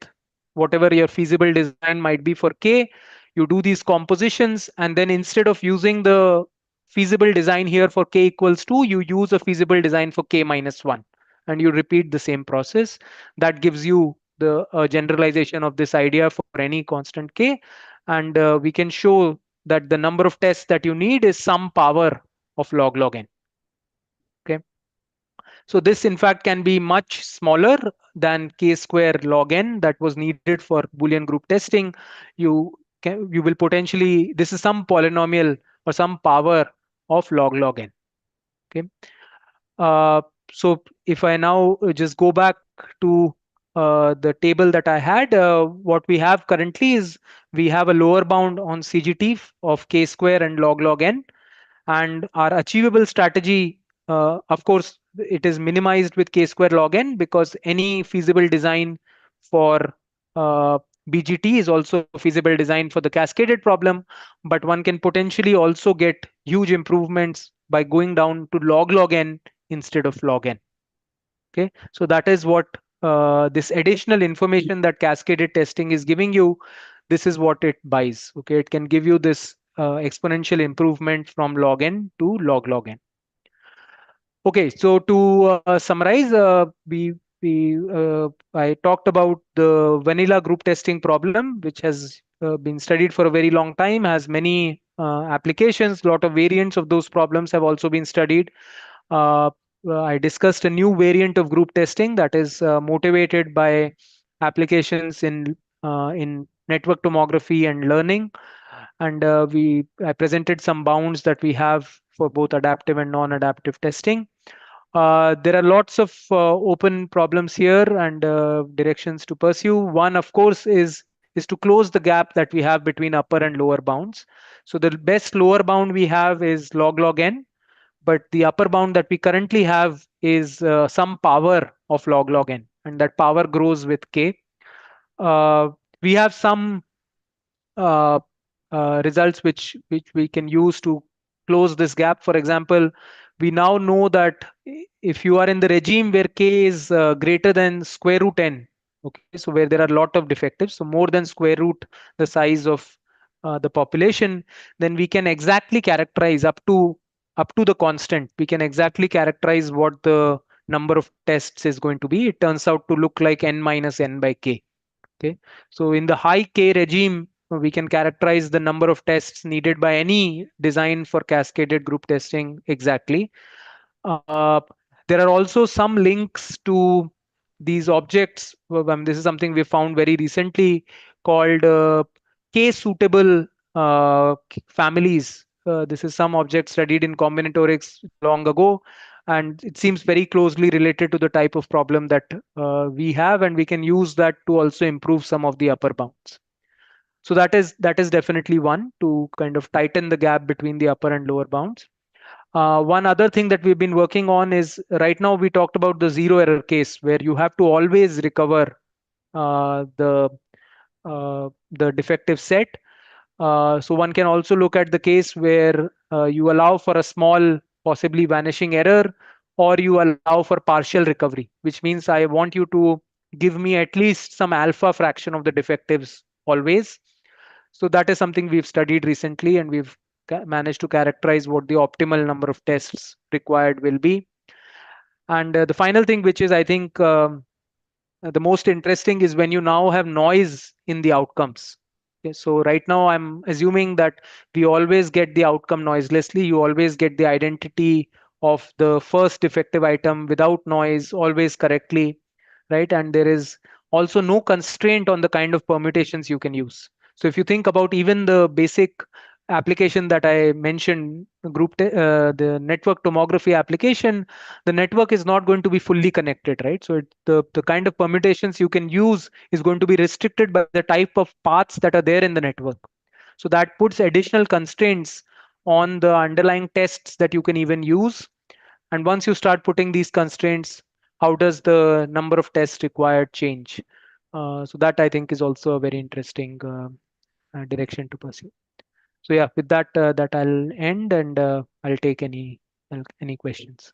whatever your feasible design might be for k. You do these compositions, and then instead of using the feasible design here for k equals 2, you use a feasible design for k minus 1, and you repeat the same process. That gives you the generalization of this idea for any constant k. And we can show that the number of tests that you need is some power of log n. Okay. So this in fact can be much smaller than k square log n that was needed for Boolean group testing. You will potentially, this is some polynomial or some power of log n. Okay. So if I now just go back to the table that I had, what we have currently is we have a lower bound on CGT of k square and log n. And our achievable strategy, of course, it is minimized with k square log n, because any feasible design for BGT is also a feasible design for the cascaded problem. But one can potentially also get huge improvements by going down to log n instead of log n. Okay, so that is what this additional information that cascaded testing is giving you. This is what it buys. Okay, it can give you this exponential improvement from log n to log n. Okay, so to summarize, I talked about the vanilla group testing problem, which has been studied for a very long time, has many applications. A lot of variants of those problems have also been studied. I discussed a new variant of group testing that is motivated by applications in network tomography and learning. And I presented some bounds that we have for both adaptive and non-adaptive testing. There are lots of open problems here and directions to pursue. One, of course, is to close the gap that we have between upper and lower bounds. So the best lower bound we have is log n, but the upper bound that we currently have is some power of log n, and that power grows with k. We have some uh, results which we can use to close this gap. For example, we now know that if you are in the regime where k is greater than square root n, okay, so where there are a lot of defectives, so more than square root the size of the population, then we can exactly characterize up to the constant. We can exactly characterize what the number of tests is going to be. It turns out to look like n minus n by k. Okay, so in the high k regime, we can characterize the number of tests needed by any design for cascaded group testing exactly. Uh, there are also some links to these objects. This is something we found very recently called k-suitable families. This is some object studied in combinatorics long ago, and it seems very closely related to the type of problem that we have, and we can use that to also improve some of the upper bounds. So that is definitely one to kind of tighten the gap between the upper and lower bounds. One other thing that we've been working on is, right now we talked about the zero error case where you have to always recover uh, the the defective set. So one can also look at the case where you allow for a small possibly vanishing error, or you allow for partial recovery, which means I want you to give me at least some alpha fraction of the defectives always. So that is something we've studied recently, and we've managed to characterize what the optimal number of tests required will be. And the final thing, which is I think the most interesting, is when you now have noise in the outcomes. Okay, so right now I'm assuming that we always get the outcome noiselessly. You always get the identity of the first defective item without noise, always correctly, right? And there is also no constraint on the kind of permutations you can use. So if you think about even the basic application that I mentioned, the network tomography application, the network is not going to be fully connected, right? So the kind of permutations you can use is going to be restricted by the type of paths that are there in the network. So that puts additional constraints on the underlying tests that you can even use. And once you start putting these constraints, how does the number of tests required change? So that I think is also a very interesting direction to pursue. So yeah, with that, that I'll end, and I'll take any questions.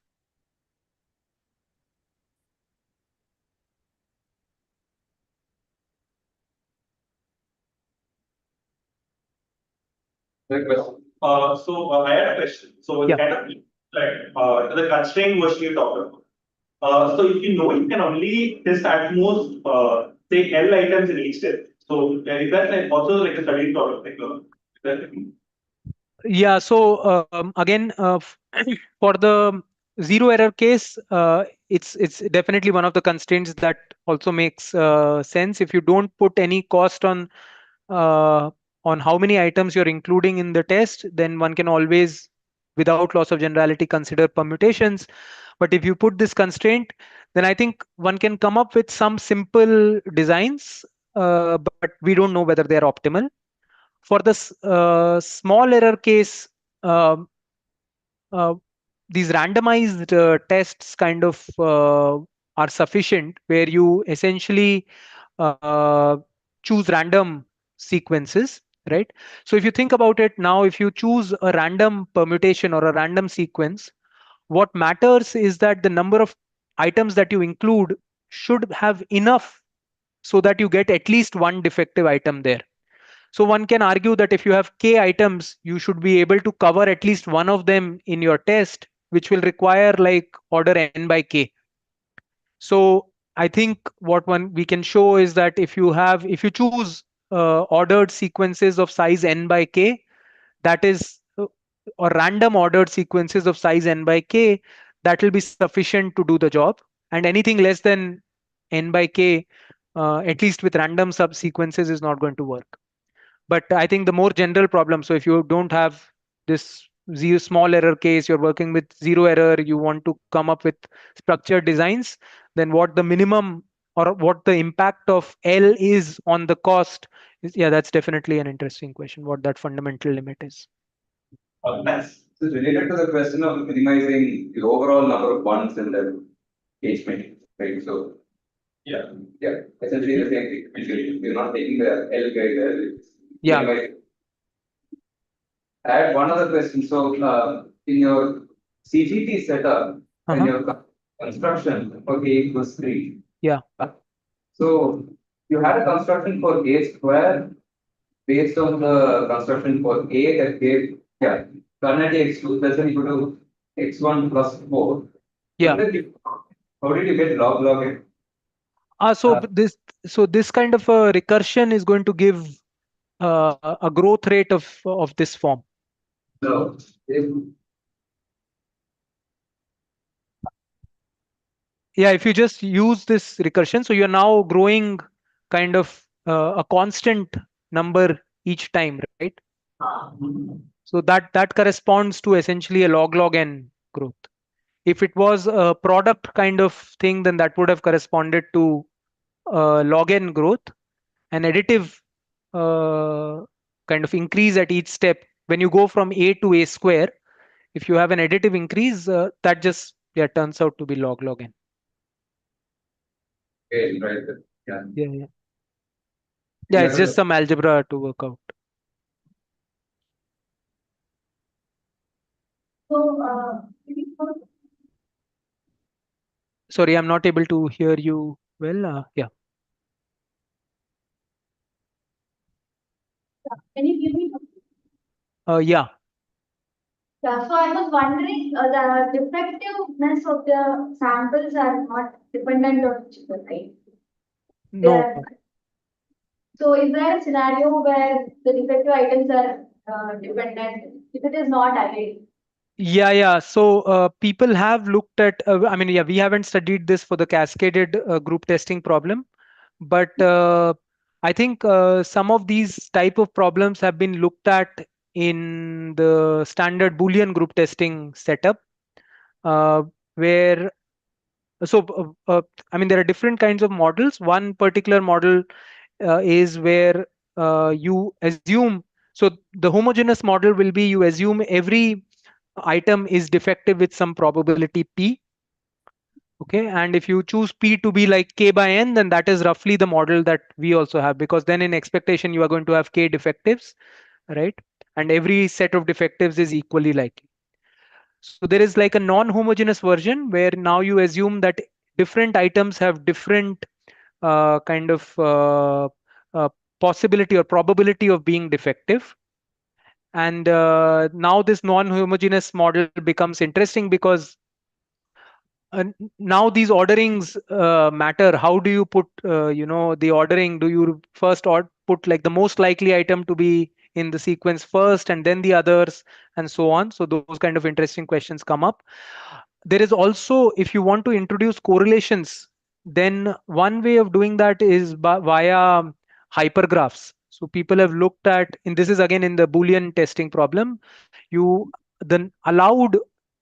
Good question. I had a question. So it's Yeah. kind of like the constraint version you talked about. So if you know you can only test at most say L items in each step. So is that like also like a study product? Is that Yeah. So again, for the zero error case, it's definitely one of the constraints that also makes sense. If you don't put any cost uh, on how many items you're including in the test, then one can always, without loss of generality, consider permutations. But if you put this constraint, then I think one can come up with some simple designs, but we don't know whether they're optimal. For the small error case, um, uh, these randomized tests kind of are sufficient, where you essentially uh, choose random sequences, right? So if you think about it now, if you choose a random permutation or a random sequence, what matters is that the number of items that you include should have enough so that you get at least one defective item there. So one can argue that if you have k items, you should be able to cover at least one of them in your test, which will require like order n by k. So I think what one we can show is that if you choose ordered sequences of size n by k, that is or random ordered sequences of size n by k, that will be sufficient to do the job. And anything less than n by k, at least with random subsequences, is not going to work. But I think the more general problem, so if you don't have this zero small error case, you're working with zero error, you want to come up with structured designs, then what the minimum or what the impact of L is on the cost is, yeah, that's definitely an interesting question, what that fundamental limit is. nice? So it's related to the question of minimizing the overall number of ones in the case matrix, right? So Yeah. essentially the same thing. Basically, you're not taking the L guy there. It's Yeah. minimizing. I had one other question. So in your CGT setup, when your construction for A equals 3. Yeah. So you had a construction for A square based on the construction for A that gave, currently x2 plus n equal to x1 plus 4. Yeah. How did you get log n? So this kind of a recursion is going to give a growth rate of this form. No. Yeah, if you just use this recursion, so you're now growing kind of a constant number each time, right? So that corresponds to essentially a log n growth. If it was a product kind of thing, then that would have corresponded to log n growth. An additive kind of increase at each step. When you go from a to a square, if you have an additive increase, that just turns out to be log n. Okay, right. Yeah. Yeah, it's just some algebra to work out. So, Sorry, I'm not able to hear you well. Yeah. can you give me? Yeah. Yeah, so I was wondering, the defectiveness of the samples are not dependent on each other, right? No. So is there a scenario where the defective items are dependent? If it is not, array. Yeah. So people have looked at, I mean, yeah, we haven't studied this for the cascaded group testing problem, but I think some of these type of problems have been looked at in the standard Boolean group testing setup, uh, where I mean, there are different kinds of models. One particular model is where you assume, so the homogeneous model will be you assume every item is defective with some probability p, Okay, and if you choose P to be like K by N, then that is roughly the model that we also have, because then in expectation you are going to have K defectives, right? And every set of defectives is equally likely. So there is like a non-homogeneous version where now you assume that different items have different kind of uh, possibility or probability of being defective. And now this non-homogeneous model becomes interesting because now these orderings matter. How do you put, the ordering? Do you first put like the most likely item to be in the sequence first and then the others and so on? So those kind of interesting questions come up. There is also, if you want to introduce correlations, then one way of doing that is via hypergraphs. So people have looked at, and this is again in the Boolean testing problem, you the allowed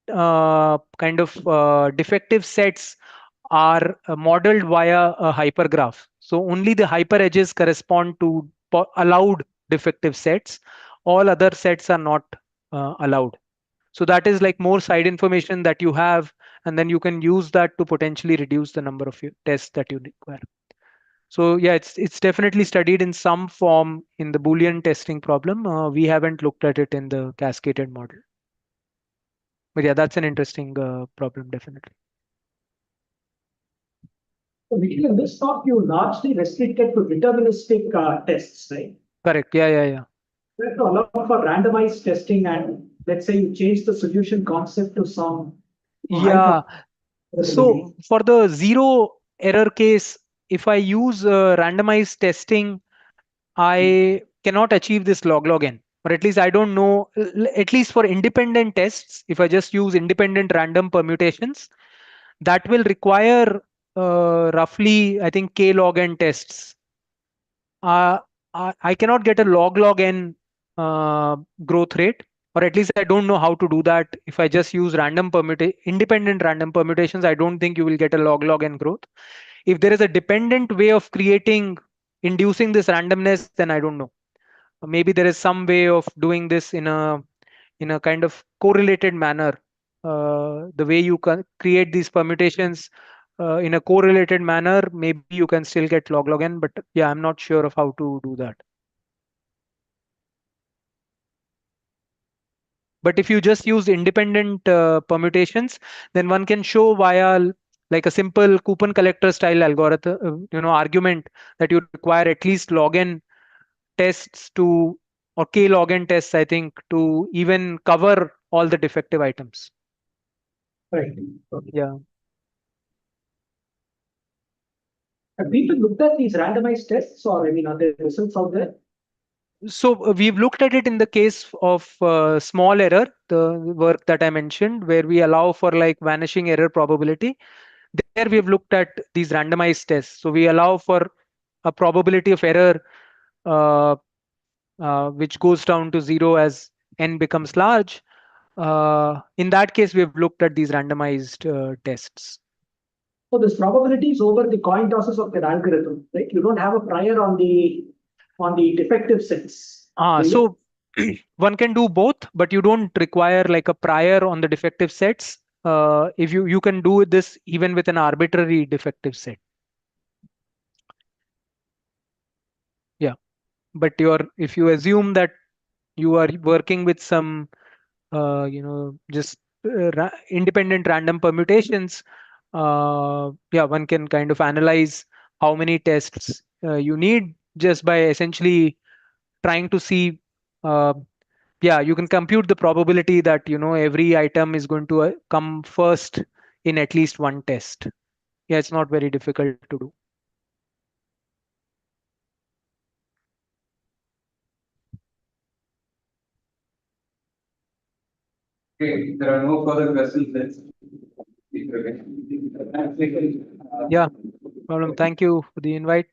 kind of defective sets are modeled via a hypergraph. So only the hyper edges correspond to allowed defective sets. All other sets are not allowed. So that is like more side information that you have, and then you can use that to potentially reduce the number of tests that you require. So yeah, it's definitely studied in some form in the Boolean testing problem. We haven't looked at it in the cascaded model. But yeah, that's an interesting problem, definitely. So Nikhil, in this talk, you largely restricted to deterministic tests, right? Correct. Yeah. You have to allow for randomized testing, and let's say you change the solution concept to some Yeah. So for the zero error case, if I use randomized testing, I cannot achieve this log n, or at least I don't know, at least for independent tests, if I just use independent random permutations, that will require roughly, I think, k log n tests. I cannot get a log n growth rate, or at least I don't know how to do that. If I just use independent random permutations, I don't think you will get a log n growth. If there is a dependent way of inducing this randomness, then I don't know. Maybe there is some way of doing this in a kind of correlated manner. The way you can create these permutations in a correlated manner, maybe you can still get log n, but yeah, I'm not sure of how to do that. But if you just use independent permutations, then one can show via like a simple coupon collector style algorithm, argument, that you require at least log n tests to, or k log n tests, I think, to even cover all the defective items. Right. Yeah. Have people looked at these randomized tests, or I mean, are there results out there? So we've looked at it in the case of small error, the work that I mentioned, where we allow for like vanishing error probability. There we have looked at these randomized tests. So we allow for a probability of error uh, which goes down to 0 as n becomes large. In that case, we have looked at these randomized tests. So this probability is over the coin tosses of the algorithm, right? You don't have a prior on the defective sets. So one can do both, but you don't require like a prior on the defective sets. If you can do this even with an arbitrary defective set. Yeah, but if you assume that you are working with some just independent random permutations, yeah, one can kind of analyze how many tests you need just by essentially trying to see. Yeah, you can compute the probability that every item is going to come first in at least one test. Yeah, it's not very difficult to do. Okay, there are no further questions. Yeah, problem. Thank you for the invite.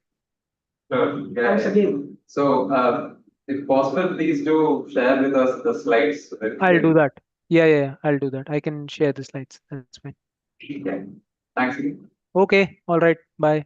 Sure. Yeah. Thanks again. So, if possible, please do share with us the slides. So that we I'll do can- that. Yeah, I'll do that. I can share the slides. That's fine. Yeah. Thanks again. Okay, all right. Bye.